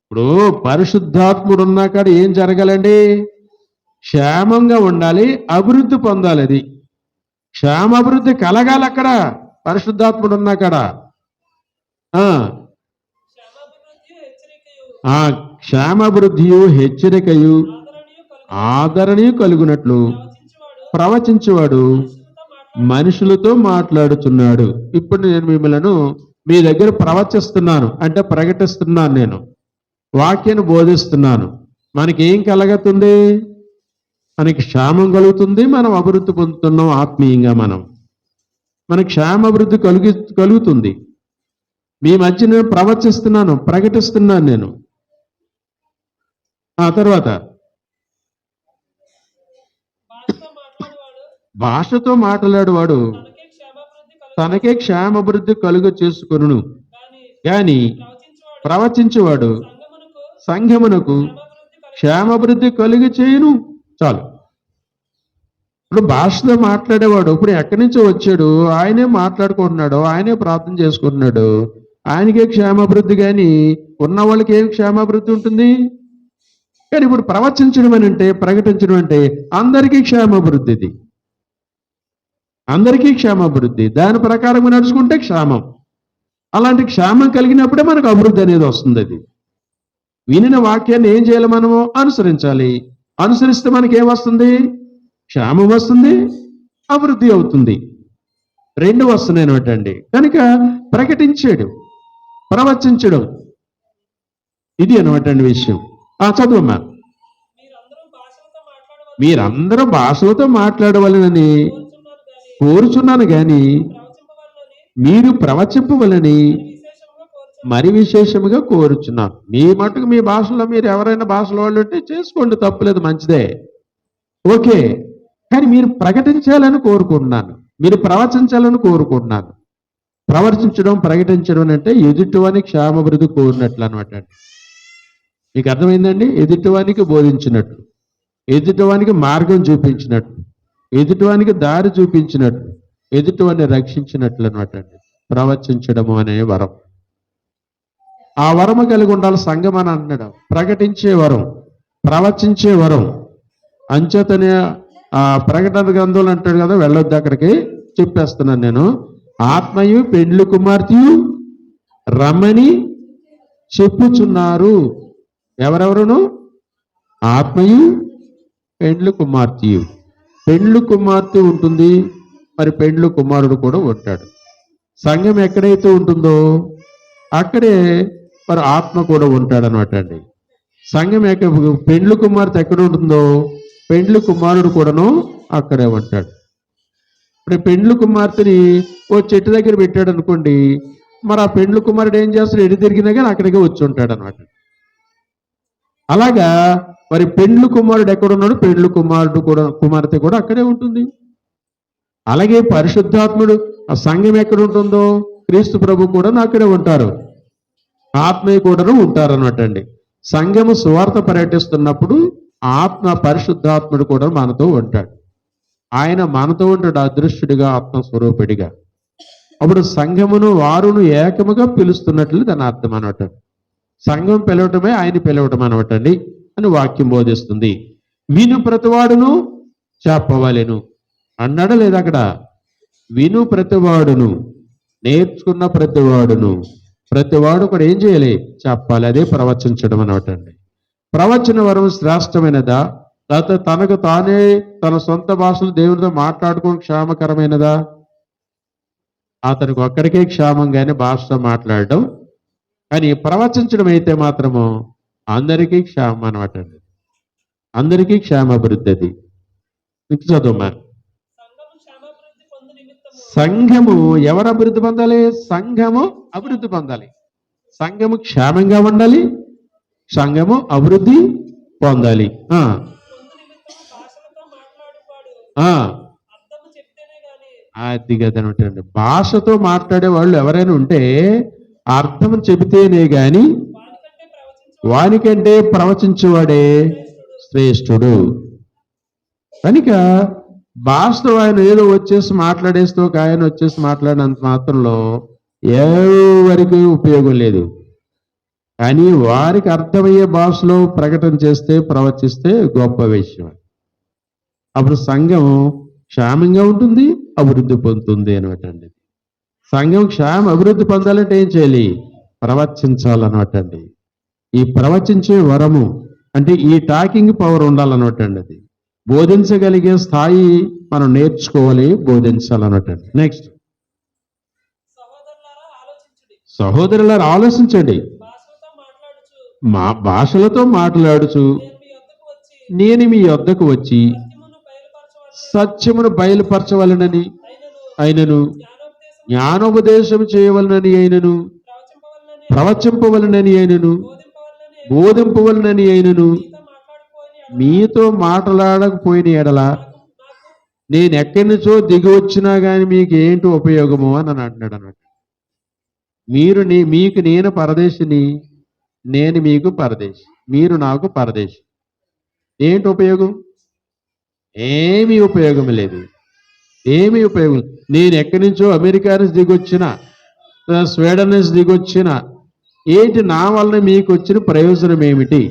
ఇప్పుడు పరిశుద్ధాత్ముడు ఉన్నా కాడ ఏం జరగాలండి? క్షేమంగా ఉండాలి, అభివృద్ధి పొందాలి. అది క్షేమాభివృద్ధి కలగాలి అక్కడ పరిశుద్ధాత్ముడు ఉన్నా కాడ. క్షేమాభివృద్ధియు హెచ్చరికయు ఆదరణీయు కలుగునట్లు ప్రవచించేవాడు మనుషులతో మాట్లాడుతున్నాడు. ఇప్పుడు నేను మిమ్మల్ని మీ దగ్గర ప్రవచిస్తున్నాను అంటే ప్రకటిస్తున్నాను, నేను వాక్యాన్ని బోధిస్తున్నాను. మనకి ఏం కలగతుంది? మనకి క్షేమం కలుగుతుంది, మనం అభివృద్ధి పొందుతున్నాం ఆత్మీయంగా. మనకి క్షేమాభివృద్ధి కలుగుతుంది. మీ మధ్య నేను ప్రవచిస్తున్నాను, ప్రకటిస్తున్నాను నేను. ఆ తర్వాత భాషతో మాట్లాడేవాడు తనకే క్షేమాభివృద్ధి కలుగ చేసుకొనును, గాని ప్రవచించేవాడు సంఘమునకు క్షేమాభివృద్ధి కలుగ చేయును. చాలు. ఇప్పుడు భాషతో మాట్లాడేవాడు ఇప్పుడు ఎక్కడి నుంచో వచ్చాడు, ఆయనే మాట్లాడుకుంటున్నాడు, ఆయనే ప్రార్థన చేసుకుంటున్నాడు, ఆయనకే క్షేమాభివృద్ధి. కానీ ఉన్న వాళ్ళకి ఏం క్షేమాభివృద్ధి ఉంటుంది? కానీ ఇప్పుడు ప్రవచించడం అని అంటే, ప్రకటించడం అంటే అందరికీ క్షేమాభివృద్ధి. ఇది అందరికీ క్షేమాభివృద్ధి. దాని ప్రకారం నడుచుకుంటే క్షేమం. అలాంటి క్షేమం కలిగినప్పుడే మనకు అభివృద్ధి అనేది వస్తుంది. అది వినిన వాక్యాన్ని ఏం చేయాలి? మనము అనుసరించాలి. అనుసరిస్తే మనకి ఏమొస్తుంది? క్షేమం వస్తుంది, అభివృద్ధి అవుతుంది. రెండు వస్తున్నాయి అనమాటండి. కనుక ప్రకటించాడు, ప్రవచించడం, ఇది అనమాటండి విషయం. చదువమ్మా. మీరందరూ భాషలతో మాట్లాడవలనని కోరుచున్నాను గాని మీరు ప్రవచింపవలని మరి విశేషముగా కోరుచున్నాను. మీ మటుకు మీ భాషలో మీరు ఎవరైనా భాషలో వాళ్ళు ఉంటే చేసుకోండి, తప్పులేదు, మంచిదే, ఓకే. కానీ మీరు ప్రకటించాలని కోరుకుంటున్నాను, మీరు ప్రవచించాలని కోరుకుంటున్నాను. ప్రవర్తించడం, ప్రకటించడం అంటే ఎదుటివాని క్షేమాభివృద్ధి కోరినట్లు అనమాట. మీకు అర్థమైందండి? ఎదుటివానికి బోధించినట్లు, ఎదుటివానికి మార్గం చూపించినట్లు, ఎదుటివానికి దారి చూపించినట్లు, ఎదుటివాన్ని రక్షించినట్లు అనమాట అండి ప్రవచించడము అనే వరం. ఆ వరము కలిగి ఉండాలి సంఘం అని అంటున్నాడు. ప్రకటించే వరం, ప్రవచించే వరం. అంచేతనే ప్రకటన గ్రంథంలో అంటాడు కదా, వెళ్ళొద్దు అక్కడికి, చెప్పేస్తున్నాను నేను. ఆత్మయు పెండ్లి కుమార్తెయు రమ్మని చెప్పుచున్నారు. ఎవరెవరును? ఆత్మయు పెండ్లి కుమార్తెయు. పెండ్లి కుమార్తె ఉంటుంది, మరి పెండ్లి కుమారుడు కూడా ఉంటాడు. సంఘం ఎక్కడైతే ఉంటుందో అక్కడే మరి ఆత్మ కూడా ఉంటాడు అనమాట అండి. సంఘం పెండ్లి కుమార్తె ఎక్కడ ఉంటుందో పెండ్లి కుమారుడు కూడాను అక్కడే ఉంటాడు. ఇప్పుడు పెండ్లి కుమార్తెని ఓ చెట్టు దగ్గర పెట్టాడు అనుకోండి, మరి ఆ పెండ్లి కుమారుడు ఏం చేస్తాడు? ఎటు తిరిగినా కానీ అక్కడికే వచ్చి ఉంటాడు అనమాట. అలాగా మరి పెండ్లి కుమారుడు ఎక్కడున్నాడు, పెండ్లి కుమారుడు కూడా, కుమార్తె కూడా అక్కడే ఉంటుంది. అలాగే పరిశుద్ధాత్ముడు ఆ సంఘం ఎక్కడ ఉంటుందో క్రీస్తు ప్రభు కూడా అక్కడే ఉంటారు, ఆత్మీయ కూడా ఉంటారు అనమాట అండి. సంఘము సువార్త పర్యటిస్తున్నప్పుడు ఆత్మ పరిశుద్ధాత్ముడు కూడా మనతో ఉంటాడు. ఆయన మనతో ఉంటాడు అదృశ్యుడిగా, ఆత్మస్వరూపుడిగా. అప్పుడు సంఘమును వారును ఏకముగా పిలుస్తున్నట్లు దాని అర్థం అనమాట. సంఘం పిలవటమే ఆయన పిలవటం అనమాట అండి అని వాక్యం బోధిస్తుంది. విను ప్రతివాడును చెప్పవలెను అన్నాడా లేదా అక్కడ? విను ప్రతివాడును, నేర్చుకున్న ప్రతివాడును, ప్రతివాడు కూడా ఏం చేయాలి? చెప్పాలి. అదే ప్రవచించడం అనమాట అండి. ప్రవచన వరం శ్రేష్టమైనదా, లేకపోతే తనకు తానే తన సొంత భాషలు దేవునితో మాట్లాడుకోవడం క్షేమకరమైనదా? అతనికి ఒక్కడికే క్షేమంగానే భాషతో మాట్లాడడం. కానీ ప్రవచించడం అయితే మాత్రము అందరికీ క్షేమం అనమాట అండి, అందరికీ క్షేమాభివృద్ధి. అది చదువు. సంఘము ఎవరు అభివృద్ధి పొందాలి? సంఘము అభివృద్ధి పొందాలి. సంఘము క్షేమంగా ఉండాలి, సంఘము అభివృద్ధి పొందాలి. అది కదనమాట. భాషతో మాట్లాడే వాళ్ళు ఎవరైనా ఉంటే అర్థం చెబితేనే గాని వానికంటే ప్రవచించేవాడే శ్రేష్ఠుడు. కనుక భాషతో ఆయన ఏదో వచ్చేసి మాట్లాడేస్తూ ఒక ఆయన వచ్చేసి మాట్లాడినంత మాత్రంలో ఎవరికి ఉపయోగం లేదు. కానీ వారికి అర్థమయ్యే భాషలో ప్రకటన చేస్తే ప్రవచిస్తే గొప్ప విషయం. అప్పుడు సంఘం క్షేమంగా ఉంటుంది, అభివృద్ధి పొందుతుంది అనమాట అండి. సంఘం అభివృద్ధి పొందాలంటే ఏం చేయాలి? ప్రవచించాలన్నమాట అండి. ఈ ప్రవచించే వరము అంటే ఈ టాకింగ్ పవర్ ఉండాలన్నమాట అండి. అది బోధించగలిగే స్థాయి మనం నేర్చుకోవాలి, బోధించాలన్నమాట అండి. నెక్స్ట్, సహోదరులారా ఆలోచించండి. మా భాషలతో మాట్లాడుచు నేను మీ యొద్దకు వచ్చి సత్యమును బయలుపరచవలనని అయినను జ్ఞానోపదేశం చేయవలనని అయినను ప్రవచింపవలనని అయినను బోధింపవలనని అయినను మీతో మాట్లాడకపోయిన ఎడల నేను ఎక్కడి నుంచో దిగి వచ్చినా కానీ మీకు ఏంటి ఉపయోగము అని అంటున్నాడు అన్నమాట. మీకు నేను పరదేశిని, నేను మీకు పరదేశి, మీరు నాకు పరదేశి. ఏంటి ఉపయోగం? ఏమీ ఉపయోగం లేదు, ఏమీ ఉపయోగం. నేను ఎక్కడి నుంచో అమెరికా నుంచి దిగొచ్చిన, స్వీడన్ నుంచి దిగొచ్చిన, ఏంటి నా వలన మీకు వచ్చిన ప్రయోజనం ఏమిటి?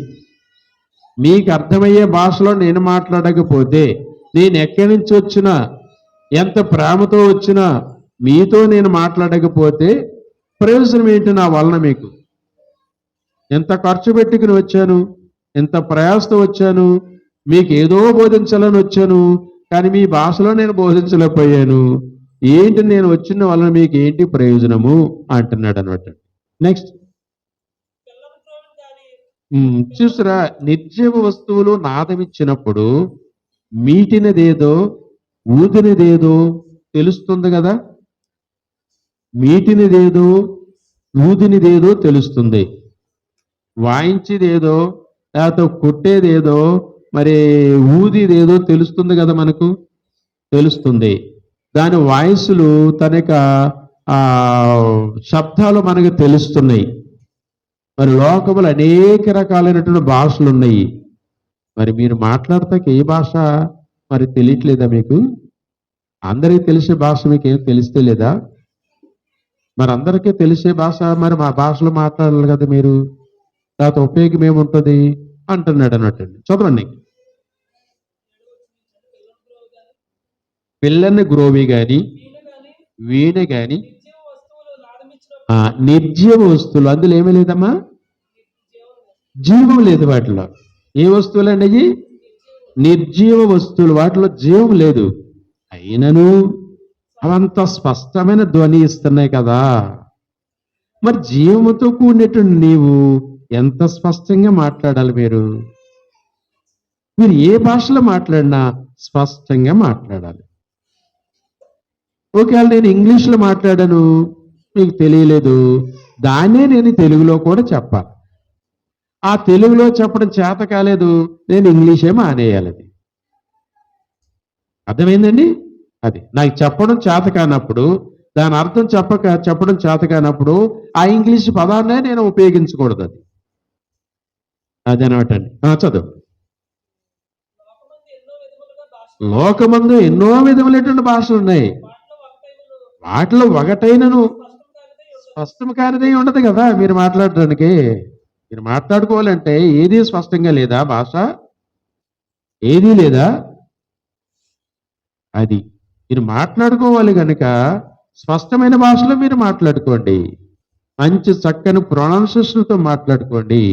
మీకు అర్థమయ్యే భాషలో నేను మాట్లాడకపోతే, నేను ఎక్కడి నుంచి వచ్చినా, ఎంత ప్రేమతో వచ్చినా మీతో నేను మాట్లాడకపోతే ప్రయోజనం ఏంటి నా వలన? మీకు ఎంత ఖర్చు పెట్టుకుని వచ్చాను, ఎంత ప్రయాసతో వచ్చాను, మీకు ఏదో బోధించాలని వచ్చాను, కానీ మీ భాషలో నేను బోధించలేకపోయాను. ఏంటి నేను వచ్చిన వలన మీకు ఏంటి ప్రయోజనము అంటున్నాడు అనమాట. నెక్స్ట్ చూసారా, నిర్జీవ వస్తువులు నాదమిచ్చినప్పుడు మీటినదేదో ఊదినదేదో తెలుస్తుంది కదా. మీటినదేదో ఊదినదేదో తెలుస్తుంది, వాయించేదేదో లేకపోతే కొట్టేదేదో మరి ఊదిదేదో తెలుస్తుంది కదా, మనకు తెలుస్తుంది. దాని వాయిస్లు తనక శబ్దాలు మనకు తెలుస్తున్నాయి. మరి లోకములు అనేక రకాలైనటువంటి భాషలు ఉన్నాయి. మరి మీరు మాట్లాడతాక ఏ భాష మరి తెలియట్లేదా మీకు? అందరికీ తెలిసే భాష మీకు ఏం తెలిస్తే లేదా? మరి అందరికీ తెలిసే భాష మరి మా భాషలో మాట్లాడాలి కదా మీరు, లేకపోతే ఉపయోగం ఏముంటుంది అంటున్నాడు అన్నట్టు. చదవండి. పిల్లని గ్రోవి గాని వీణ గాని నిర్జీవ వస్తువులు, అందులో ఏమీ లేదమ్మా, జీవం లేదు వాటిలో. ఏ వస్తువులు అండి? నిర్జీవ వస్తువులు, వాటిలో జీవం లేదు. అయినను అవంత స్పష్టమైన ధ్వని ఇస్తున్నాయి కదా. మరి జీవముతో కూడినటువంటి నీవు ఎంత స్పష్టంగా మాట్లాడాలి? మీరు ఏ భాషలో మాట్లాడినా స్పష్టంగా మాట్లాడాలి. ఒకవేళ నేను ఇంగ్లీష్లో మాట్లాడాను, మీకు తెలియలేదు, దాన్నే నేను తెలుగులో కూడా చెప్పాలి. ఆ తెలుగులో చెప్పడం చేత కాలేదు, నేను ఇంగ్లీషే మానేయాలి. అది అర్థమైందండి? అది నాకు చెప్పడం చేత కానప్పుడు, దాని అర్థం చెప్పడం చేత కానప్పుడు ఆ ఇంగ్లీష్ పదాన్నే నేను ఉపయోగించకూడదు. అది అదనమాట అండి. చదువు. లోకమందు ఎన్నో విధములైనటువంటి భాషలు ఉన్నాయి, వాటిలో ఒకటైనను స్పష్టం కానిదే ఉండదు కదా. మీరు మాట్లాడడానికి, మీరు మాట్లాడుకోవాలంటే ఏది స్పష్టంగా లేదా? భాష ఏదీ లేదా? అది మీరు మాట్లాడుకోవాలి కనుక స్పష్టమైన భాషలో మీరు మాట్లాడుకోండి. మంచి చక్కని ప్రొనౌన్సియేషన్తో మాట్లాడుకోండి.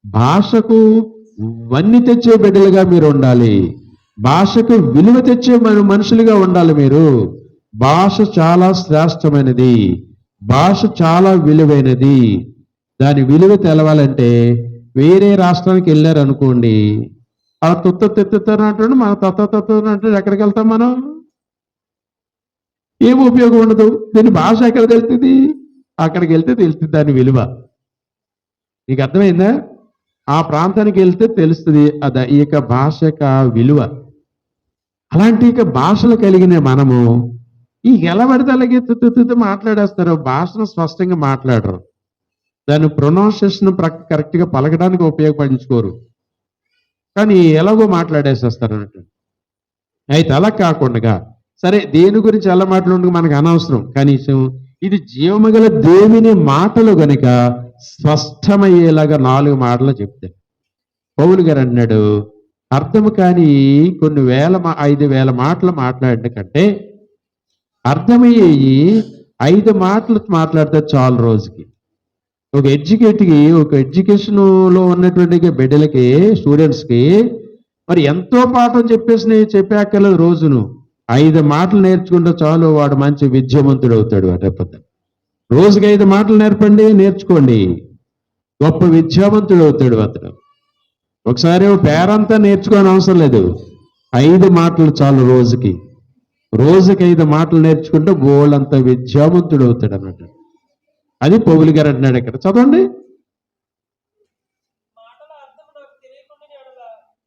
భాషకు వన్ని తెచ్చే బిడ్డలుగా మీరు ఉండాలి. భాషకు విలువ తెచ్చే మనుషులుగా ఉండాలి మీరు. భాష చాలా శ్రేష్టమైనది, భాష చాలా విలువైనది. దాని విలువ తెలవాలంటే వేరే రాష్ట్రానికి వెళ్ళారు అనుకోండి, అలా తెత్తుతారంటాడు, మన తత్తుతారంటాడు, ఎక్కడికి వెళ్తాం మనం? ఏం ఉపయోగం ఉండదు. దీని భాష ఎక్కడ తెలుస్తుంది? అక్కడికి వెళ్తే తెలుస్తుంది దాని విలువ. నీకు అర్థమైందా? ఆ ప్రాంతానికి వెళ్తే తెలుస్తుంది ఈ యొక్క భాష యొక్క విలువ. అలాంటి ఇక భాషలు కలిగిన మనము ఈ ఎలా పడితే అలాగే తుత్తు మాట్లాడేస్తారు, భాషను స్పష్టంగా మాట్లాడరు, దాని ప్రొనౌన్సియేషన్ కరెక్ట్గా పలకడానికి ఉపయోగపడించుకోరు, కానీ ఎలాగో మాట్లాడేసేస్తారు అన్నట్టు. అయితే అలా కాకుండా సరే దేని గురించి ఎలా మాట్లాడుకుంటే మనకు అనవసరం, కనీసం ఇది జీవమగల దేవుని మాటలు గనుక స్పష్టమయ్యేలాగా 4 మాటలు చెప్తే పౌలు గారు అన్నాడు, అర్థము కాని కొన్ని 5,000 మాటలు మాట్లాడిన కంటే అర్థమయ్యేయి 5 మాటలు మాట్లాడితే చాలు రోజుకి. ఒక ఎడ్యుకేషన్ లో ఉన్నటువంటి బిడ్డలకి, స్టూడెంట్స్కి మరి ఎంతో పాఠం చెప్పాకలేదు. రోజును 5 మాటలు నేర్చుకుంటే చాలు, వాడు మంచి విద్యావంతుడు అవుతాడు. రేపొద్దు రోజుకి 5 మాటలు నేర్చుకోండి, గొప్ప విద్యావంతుడు అవుతాడు అతడు. ఒకసారి పేరంతా నేర్చుకోని అవసరం లేదు, 5 మాటలు చాలు రోజుకి 5 మాటలు నేర్చుకుంటే గోళ్ళంత విద్యావంతుడు అవుతాడు అన్నట్టు. అది పౌలు గారు అంటున్నాడు ఇక్కడ, చదవండి.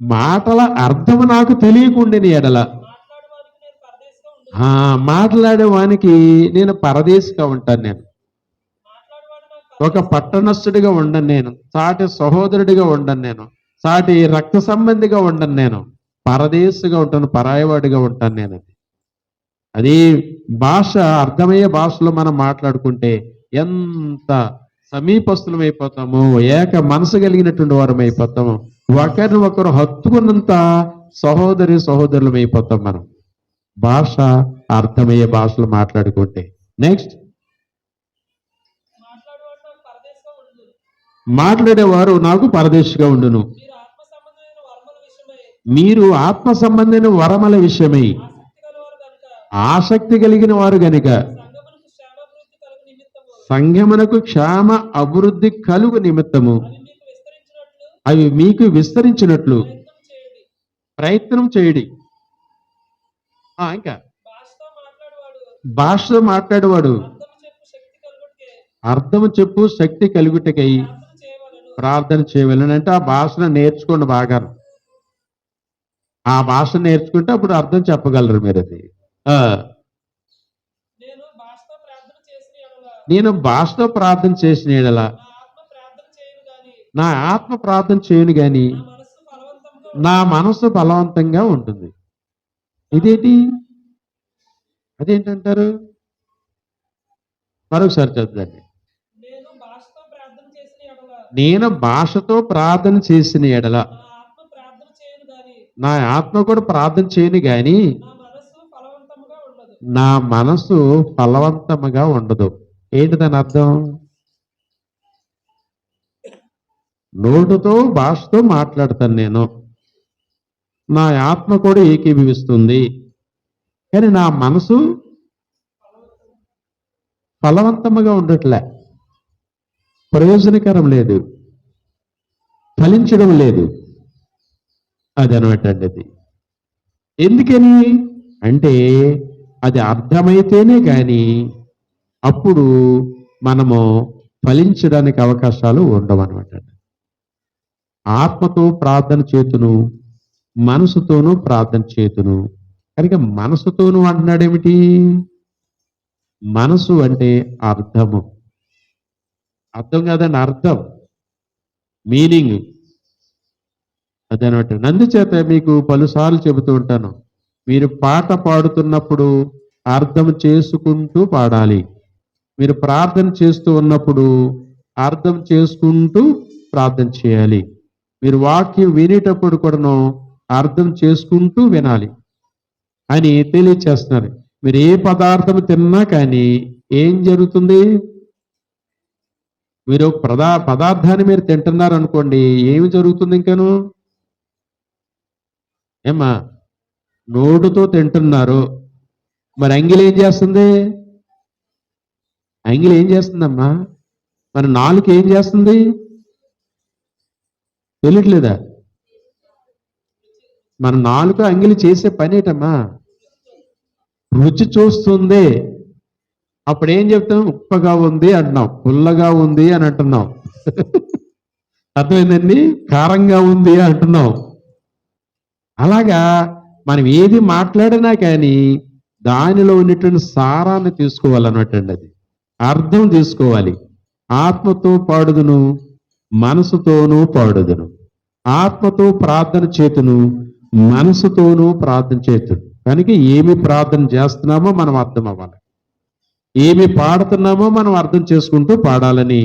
మాటల అర్థము నాకు తెలియకుండాని ఎడల మాట్లాడే వానికి నేను పరదేశిగా ఉంటాను. నేను ఒక పట్టణస్థుడిగా ఉండను, నేను సాటి సహోదరుడిగా ఉండను, నేను సాటి రక్త సంబంధిగా ఉండను, నేను పరదేశిగా ఉంటాను, పరాయవాడిగా ఉంటాను నేను. అది భాష అర్థమయ్యే భాషలో మనం మాట్లాడుకుంటే ఎంత సమీపస్తులం అయిపోతాము, ఏక మనసు కలిగినటువంటి వారం అయిపోతాము, ఒకరిని ఒకరు హత్తుకున్నంత సహోదరులం అయిపోతాం మనం, భాష అర్థమయ్యే భాషలు మాట్లాడుకుంటే. నెక్స్ట్, మాట్లాడేవారు నాకు పరదేశిగా ఉండును, మీరు ఆత్మ సంబంధమైన వరముల విషయమై ఆసక్తి కలిగిన వారు గనుక సంఘమునకు క్షేమ అభివృద్ధి కలుగు నిమిత్తము అవి మీకు విస్తరించినట్లు ప్రయత్నం చేయడి. ఇంకా భాషతో మాట్లాడేవాడు అర్థము చెప్పు శక్తి కలుగుటకై ప్రార్థన చేయవలను. అంటే ఆ భాషను నేర్చుకోండి బాగా, ఆ భాష నేర్చుకుంటే అప్పుడు అర్థం చెప్పగలరు మీరు. అది నేను భాషతో ప్రార్థన చేసిన యెడల నా ఆత్మ ప్రార్థన చేయను గాని నా మనసు బలవంతంగా ఉంటుంది. ఇదేంటి, అదేంటంటారు? మరొకసారి చదువుదండి. నేను భాషతో ప్రార్థన చేసిన ఎడల నా ఆత్మ కూడా ప్రార్థన చేయను గాని నా మనసు ఫలవంతముగా ఉండదు. ఏంటి దాని అర్థం? నోటుతో భాషతో మాట్లాడతాను నేను, నా ఆత్మ కూడా ఏకీభవిస్తుంది, కానీ నా మనసు ఫలవంతముగా ఉండట్లే, ప్రయోజనకరం లేదు, ఫలించడం లేదు. అదనమాట అండి. ఎందుకని అంటే అది అర్థమైతేనే కానీ అప్పుడు మనము ఫలించడానికి అవకాశాలు ఉండవన్నమాట. ఆత్మతో ప్రార్థన చేతును, మనసుతోనూ ప్రార్థన చేతును. కనుక మనసుతోనూ అంటున్నాడేమిటి? మనసు అంటే అర్థము, అర్థం కాదండి, అర్థం, మీనింగ్ అదనమాట. అందుచేత మీకు పలుసార్లు చెబుతూ ఉంటాను, మీరు పాట పాడుతున్నప్పుడు అర్థం చేసుకుంటూ పాడాలి, మీరు ప్రార్థన చేస్తూ ఉన్నప్పుడు అర్థం చేసుకుంటూ ప్రార్థన చేయాలి, మీరు వాక్యం వినేటప్పుడు కూడాను అర్థం చేసుకుంటూ వినాలి అని తెలియచేస్తున్నారు. మీరు ఏ పదార్థం తిన్నా కానీ ఏం జరుగుతుంది? మీరు పదార్థాన్ని మీరు తింటున్నారు అనుకోండి, ఏమి జరుగుతుంది? ఇంకాను ఏమ్మా, నోటుతో తింటున్నారు, మరి అంగిలి ఏం చేస్తుంది? అంగిలి ఏం చేస్తుందమ్మా? మరి నాలుక ఏం చేస్తుంది? తెలియట్లేదా? మన నాలుక అంగిలి చేసే పని ఏంటమ్మా? రుచి చూస్తుంది. అప్పుడు ఏం చెప్తాం? ఉప్పగా ఉంది అంటున్నాం, పుల్లగా ఉంది అని అంటున్నాం, అర్థమైందండి, కారంగా ఉంది అంటున్నాం. అలాగా మనం ఏది మాట్లాడినా కానీ దానిలో ఉన్నటువంటి సారాన్ని తీసుకోవాలన్నట్టండి. అది అర్థం తీసుకోవాలి. ఆత్మతో పాడుదును, మనసుతోనూ పాడుదును. ఆత్మతో ప్రార్థన చేతును, మనసుతోనూ ప్రార్థన చేతును. కనుక ఏమి ప్రార్థన చేస్తున్నామో మనం అర్థం అవ్వాలి, ఏమి పాడుతున్నామో మనం అర్థం చేసుకుంటూ పాడాలని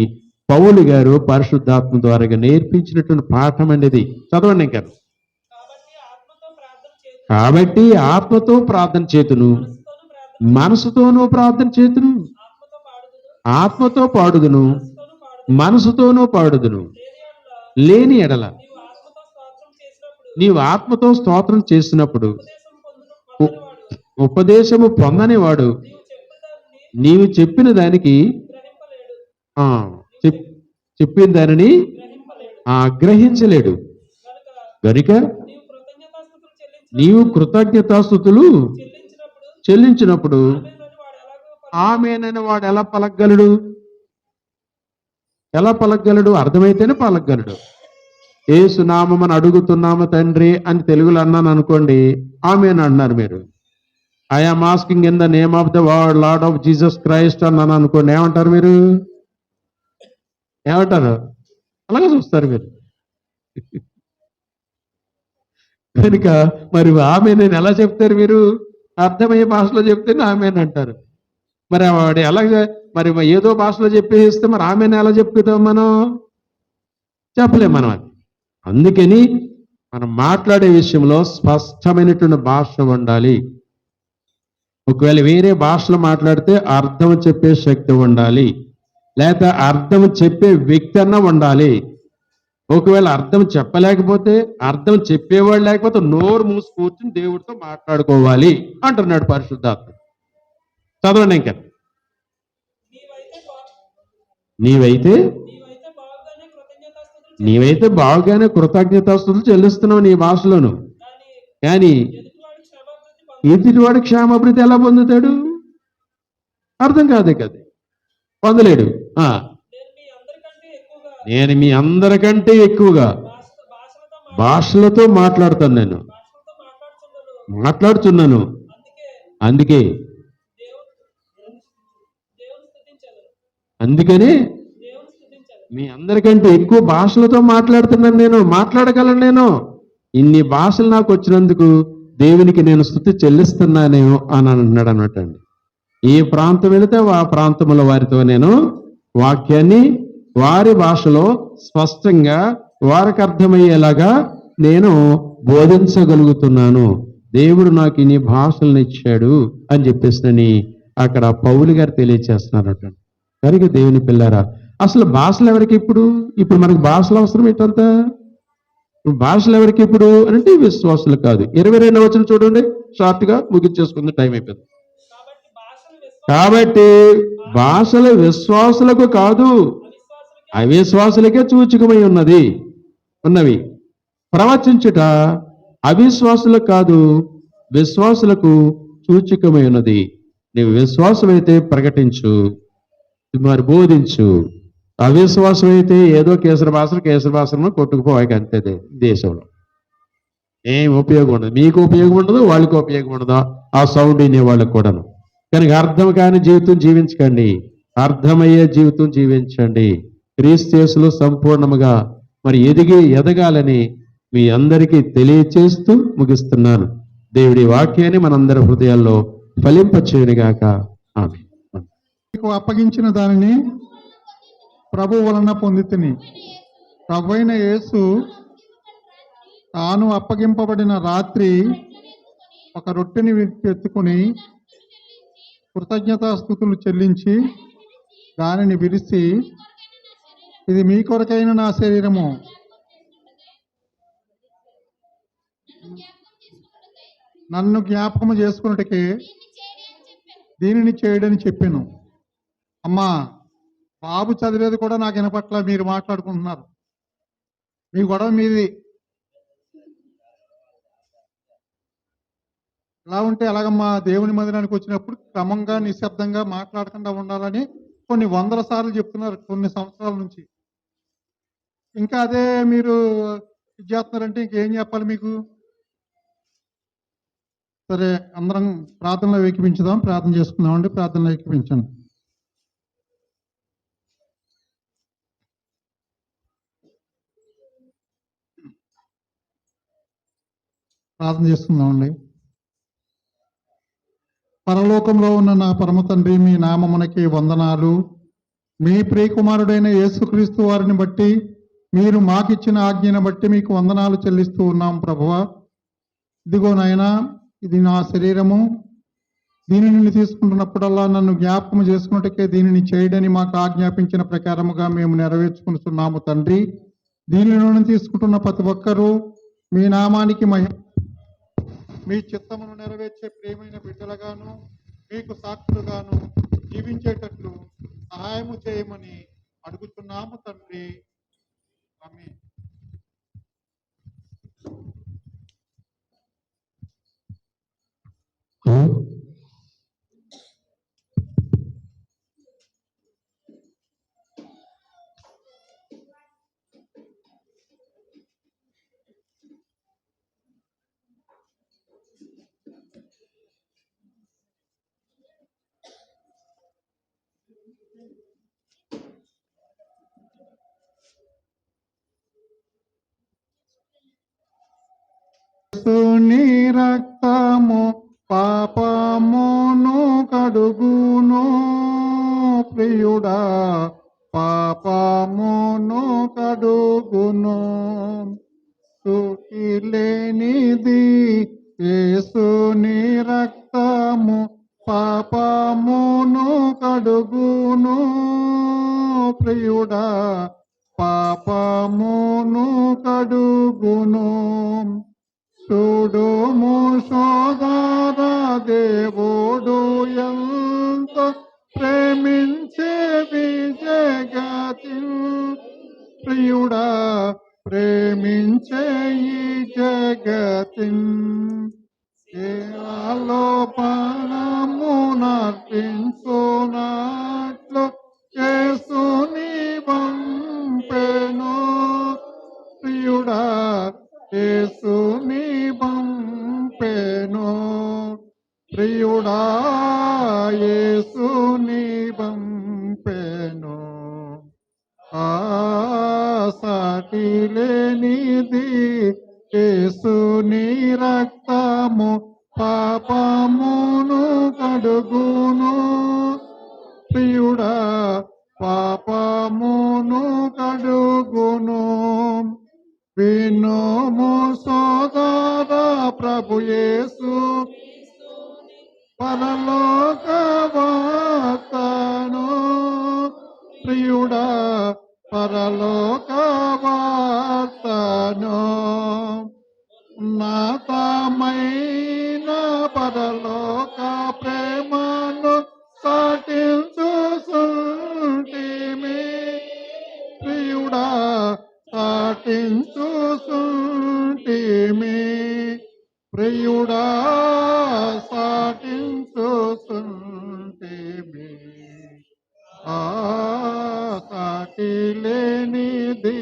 పౌలు గారు పరిశుద్ధాత్మ ద్వారా నేర్పించినటువంటి పాఠం అనేది. చదవండి ఇంకా. కాబట్టి ఆత్మతో ప్రార్థన చేతును, మనసుతోనూ ప్రార్థన చేతును, ఆత్మతో పాడుదును, మనసుతోనూ పాడుదును. లేని ఎడల నీవు ఆత్మతో స్తోత్రం చేసినప్పుడు ఉపదేశము పొందని వాడు నీవు చెప్పిన దానికి ఆ చెప్పిన దానిని గ్రహించలేడు. గనుక నీవు కృతజ్ఞతాస్తుతులు చెల్లించినప్పుడు ఆమేనని వాడు ఎలా పలకగలడు? ఎలా పలకగలడు? అర్థమైతేనే పలకగలడు. యేసు నామమున అడుగుతున్నాము తండ్రి అని తెలుగులో అన్నాను అనుకోండి, ఆమేన్ అన్నారు మీరు. I'm asking in the name of the lord of Jesus Christ అన్నాను అనుకోండి, ఏమంటారు మీరు? ఏమంటారు? అలాగే చూస్తారు మీరు. కనుక మరి ఆమె నేను ఎలా చెప్తారు మీరు? అర్థమయ్యే భాషలో చెప్తేనే ఆమెన్ అంటారు. మరి వాడు ఎలాగ మరి ఏదో భాషలో చెప్పేస్తే మరి ఆమెను ఎలా చెప్పుతాం మనం? చెప్పలేం మనం. అది అందుకని మనం మాట్లాడే విషయంలో స్పష్టమైనటువంటి భాష ఉండాలి. ఒకవేళ వేరే భాషలో మాట్లాడితే అర్థం చెప్పే శక్తి ఉండాలి, లేకపోతే అర్థం చెప్పే వ్యక్తి అన్న ఉండాలి. ఒకవేళ అర్థం చెప్పలేకపోతే, అర్థం చెప్పేవాడు లేకపోతే నోరు మూసి కూర్చుని దేవుడితో మాట్లాడుకోవాలి అంటున్నాడు పరిశుద్ధాత్మ. చదవండి ఇంకా. నీవైతే బాగానే కృతజ్ఞతాస్తుతులు చెల్లిస్తున్నావు నీ భాషలోను, కానీ ఎదుటివాడు క్షేమాభివృద్ధి ఎలా పొందుతాడు? అర్థం కాదే కదా, పొందలేడు. నేను మీ అందరికంటే ఎక్కువగా భాషలతో మాట్లాడుతున్నాను. అందుకనే మీ అందరికంటే ఎక్కువ భాషలతో మాట్లాడుతున్నాను, నేను మాట్లాడగలను. నేను ఇన్ని భాషలు నాకు వచ్చినందుకు దేవునికి నేను స్తుతి చెల్లిస్తున్నానేమో అని అన్నాడు అన్నట్టండి. ఏ ప్రాంతం వెళితే ఆ ప్రాంతంలో వారితో నేను వాక్యాన్ని వారి భాషలో స్పష్టంగా వారికి అర్థమయ్యేలాగా నేను బోధించగలుగుతున్నాను. దేవుడు నాకు ఇన్ని భాషలను ఇచ్చాడు అని చెప్పేసి అక్కడ పౌలు గారు తెలియచేస్తున్నారట. కనుక దేవుని పిల్లారా, అసలు భాషలు ఎవరికి ఇప్పుడు? మనకు భాషలు అవసరం ఏంటంతా? భాషలు ఎవరికి ఇప్పుడు అంటే విశ్వాసులు కాదు. 22వ వచనం చూడండి, షార్ట్ గా ముగించేసుకుంది, టైం అయిపోయింది. కాబట్టి భాషలు విశ్వాసులకు కాదు, అవిశ్వాసులకే సూచకమై ఉన్నవి. ప్రవచించుట అవిశ్వాసులకు కాదు, విశ్వాసులకు సూచకమై ఉన్నది. నీవు విశ్వాసమైతే ప్రకటించు, మరి బోధించు. అవిశ్వాసం అయితే ఏదో కేసరి భాషను కొట్టుకుపోవాక అంతే. దేశంలో ఏం ఉపయోగం ఉండదు, మీకు ఉపయోగం ఉండదు, వాళ్ళకి ఉపయోగం ఉండదు, ఆ సౌండ్ వినే వాళ్ళకి కూడాను. కనుక అర్థం కాని జీవితం జీవించకండి, అర్థమయ్యే జీవితం జీవించండి. క్రీస్తు యేసులో సంపూర్ణముగా మరి ఎదగాలని మీ అందరికీ తెలియచేస్తూ ముగిస్తున్నాను. దేవుడి వాక్యాన్ని మనందరి హృదయాల్లో ఫలింపచేయునుగాక. ఆమేన్. అప్పగించిన దానిని ప్రభు వలన పొందితిని. ప్రభువైన యేసు తాను అప్పగింపబడిన రాత్రి ఒక రొట్టెని ఎత్తుకుని కృతజ్ఞతాస్తుతులు చెల్లించి దానిని విరిచి, ఇది మీ కొరకైన నా శరీరము, నన్ను జ్ఞాపకము చేసుకున్నట్టుకే దీనిని చేయడని చెప్పాను. అమ్మా, బాబు చదివేది కూడా నాకు వినపట్ల, మీరు మాట్లాడుకుంటున్నారు. మీ గొడవ మీది. ఎలా ఉంటే ఎలాగమ్మా? దేవుని మందిరానికి వచ్చినప్పుడు క్రమంగా నిశ్శబ్దంగా మాట్లాడకుండా ఉండాలని కొన్ని వందల సార్లు చెప్తున్నారు కొన్ని సంవత్సరాల నుంచి. ఇంకా అదే మీరు ఇది చేస్తున్నారంటే ఇంకేం చెప్పాలి మీకు? సరే, అందరం ప్రార్థనలో ఏకీపించుదాం. ప్రార్థన చేసుకుందామండి. ప్రార్థనలో ఏకీపించండి. ప్రార్థన చేసుకుందామండి. పరలోకంలో ఉన్న నా పరమ తండ్రి, మీ నామమునకి వందనాలు. మీ ప్రియకుమారుడైన యేసుక్రీస్తు వారిని బట్టి, మీరు మాకిచ్చిన ఆజ్ఞను బట్టి మీకు వందనాలు చెల్లిస్తూ ఉన్నాం ప్రభువా. ఇదిగో నాయనా, ఇది నా శరీరము. దీనిని తీసుకుంటున్నప్పుడల్లా నన్ను జ్ఞాపకం చేసుకున్నట్టుకే దీనిని చేయడని మాకు ఆజ్ఞాపించిన ప్రకారముగా మేము నెరవేర్చుకుంటున్నాము తండ్రి. దీనిలోని తీసుకుంటున్న ప్రతి ఒక్కరూ మీ నామానికి మీ చిత్తమును నెరవేర్చే ప్రియమైన బిడ్డలుగాను, మీకు సాక్షులుగాను జీవించేటట్లు సహాయము చేయమని అడుగుతున్నాము తండ్రి. ఆమేన్. యేసుని రక్తము పాపమును కడుగును ప్రియుడా, పాపమును కడుగును. స్తుతి లేనిది యేసుని రక్తము పాపమును కడుగును ప్రియుడా, పాపమును కడుగును. చూడుము సోదర, దేవుడు ఎంత ప్రేమించేది జగతి, ప్రియుడా ప్రేమించే ఈ జగతి. నర్పించునట్లు యేసుని పంపెను ప్రియుడా, యేసుని పంపెను ప్రియుడా, యేసుని పంపెను. సాటి లేనిది యేసుని రక్తము పాపమును కడుగును ప్రియుడా, పాపమును కడుగును. వినుము సోదర, ప్రభు యేసు పరలోక వార్తను ప్రియుడా, పరలోక వార్తను. ఉన్నతమైన పరలోక ప్రేమను సాటించుచుంటిమి ప్రియుడా, సాటించుచుంటిమి ప్రియుడా, సాటించుచుంటిమి. సాటి లేనిది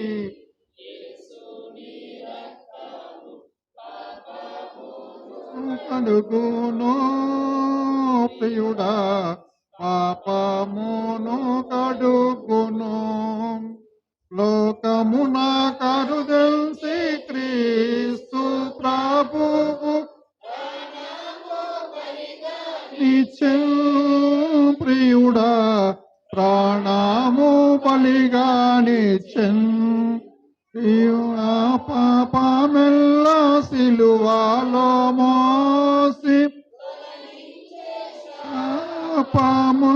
కడుగును ప్రియుడా, పాపమును కడుగును. లోకమున కరుదెల్సి క్రీస్తు ప్రభువు నిత్యం ప్రియుడా, ప్రాణము బలిగా నిత్యం. పాపమెల్ల సిలువలో మోసి పాపము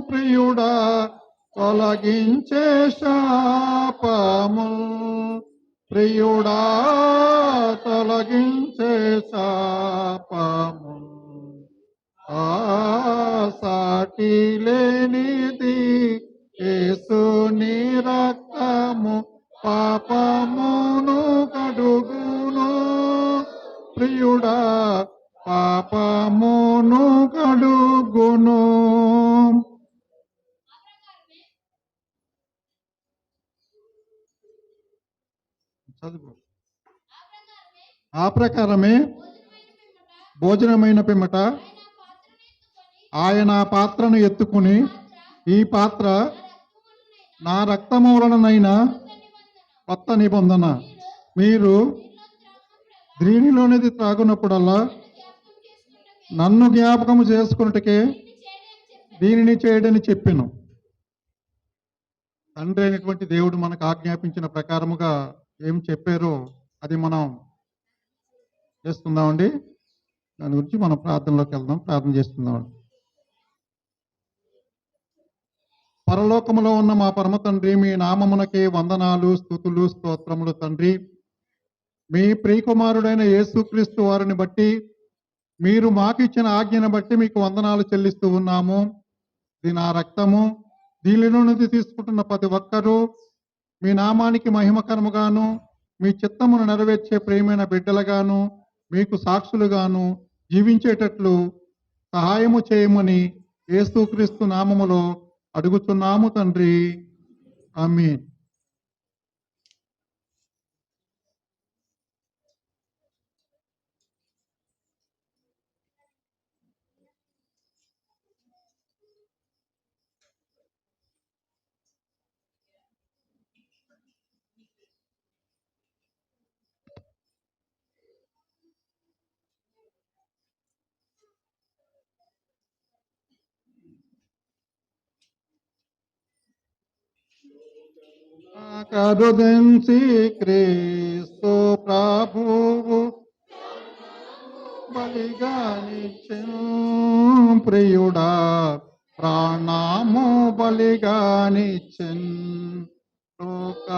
ప్రియుడా, తొలగించే శాపము ప్రియుడా, తొలగించే శాపము. సాటి లేనిది యేసుని రక్తము పాపమును కడుగును ప్రియుడా, పాపమును కడుగును. చదువు. ఆ ప్రకారమే భోజనమైన పిమ్మట ఆయన ఆ పాత్రను ఎత్తుకుని, ఈ పాత్ర నా రక్తము వలనైన కొత్త నిబంధన. మీరు దీనిలోనిది త్రాగునప్పుడల్లా నన్ను జ్ఞాపకము చేసుకున్నట్టుకే దీనిని చేయడని చెప్పాను. తండ్రి అయినటువంటి దేవుడు మనకు ఆజ్ఞాపించిన ప్రకారముగా ఏం చెప్పారో అది మనం చేస్తుందామండి. దాని గురించి మనం ప్రార్థనలోకి వెళ్దాం. ప్రార్థన చేస్తున్నాం. పరలోకములో ఉన్న మా పరమ తండ్రి, మీ నామమునకే వందనాలు, స్తుతులు, స్తోత్రములు తండ్రి. మీ ప్రియకుమారుడైన యేసుక్రీస్తు వారిని బట్టి, మీరు మాకు ఇచ్చిన ఆజ్ఞను బట్టి మీకు వందనాలు చెల్లిస్తూ ఉన్నాము. ఇది నా రక్తము. దీనిలో నుంచి తీసుకుంటున్న ప్రతి ఒక్కరూ మీ నామానికి మహిమకరముగాను, మీ చిత్తమును నెరవేర్చే ప్రియమైన బిడ్డలుగాను, మీకు సాక్షులుగాను జీవించేటట్లు సహాయము చేయమని యేసుక్రీస్తు నామములో అడుగుచున్నాము తండ్రి. ఆమేన్. కరుదించి క్రీస్తు ప్రభువు బలిగానిచ్చెను ప్రియుడా, ప్రాణము బలిగానిచ్చెన్. లోక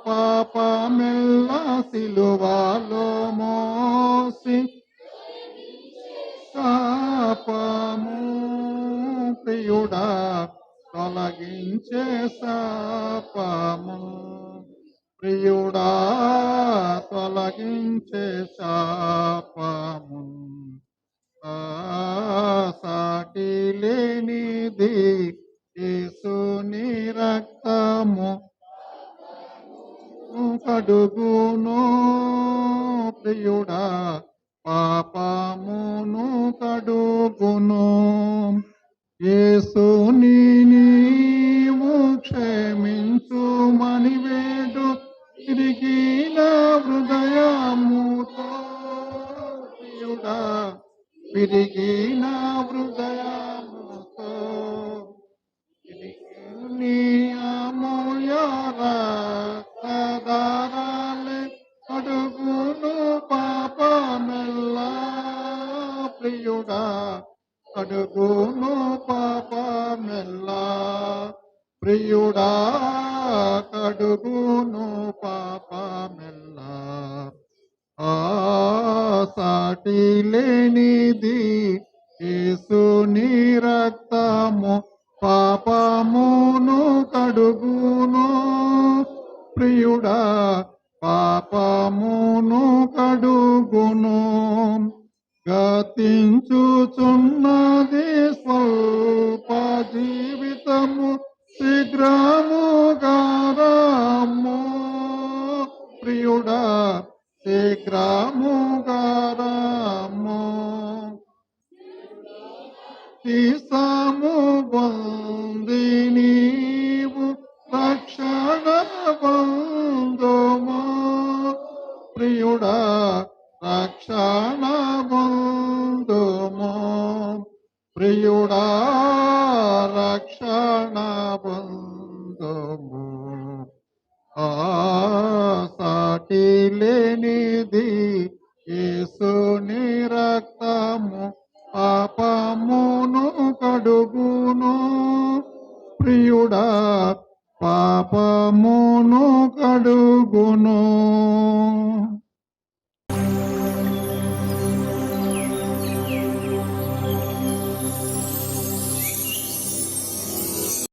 పాపమెల్ల సిలువలో మోసి శాపము ప్రియుడా తొలగించే శాపము. ప్రియుడా తొలగించే శాపము. సాటి లేనిది యేసుని రక్తము కడుగును ప్రియుడా, పాపమును కడుగును. యేసుని నీవు క్షమించుమని వేడు తిరిగిన హృదయముతో ప్రియుడా, విరిగిన హృదయముతో నీ అమూల్య రక్తధారలే కడుగును పాపమెల్లా ప్రియుడా, కడుగును పాపమెల్లా ప్రియుడా, కడుగును పాపమెల్లా. సాటి లేనిది యేసుని రక్తము పాపమును కడుగును ప్రియుడా, పాపమును కడుగును. గతించుచున్నది స్వల్ప జీవితము, శీఘ్రముగా రాము ప్రియుడా, శీఘ్రముగా రాము. తీసాము పొంది నీవు రక్షణ పొందుము ప్రియుడా, రక్షణ పొందుము ప్రియుడా, రక్షణ పొందుము. సాటి లేనిది యేసుని రక్తము పాపమును కడుగును ప్రియుడా, పాపమును కడుగును.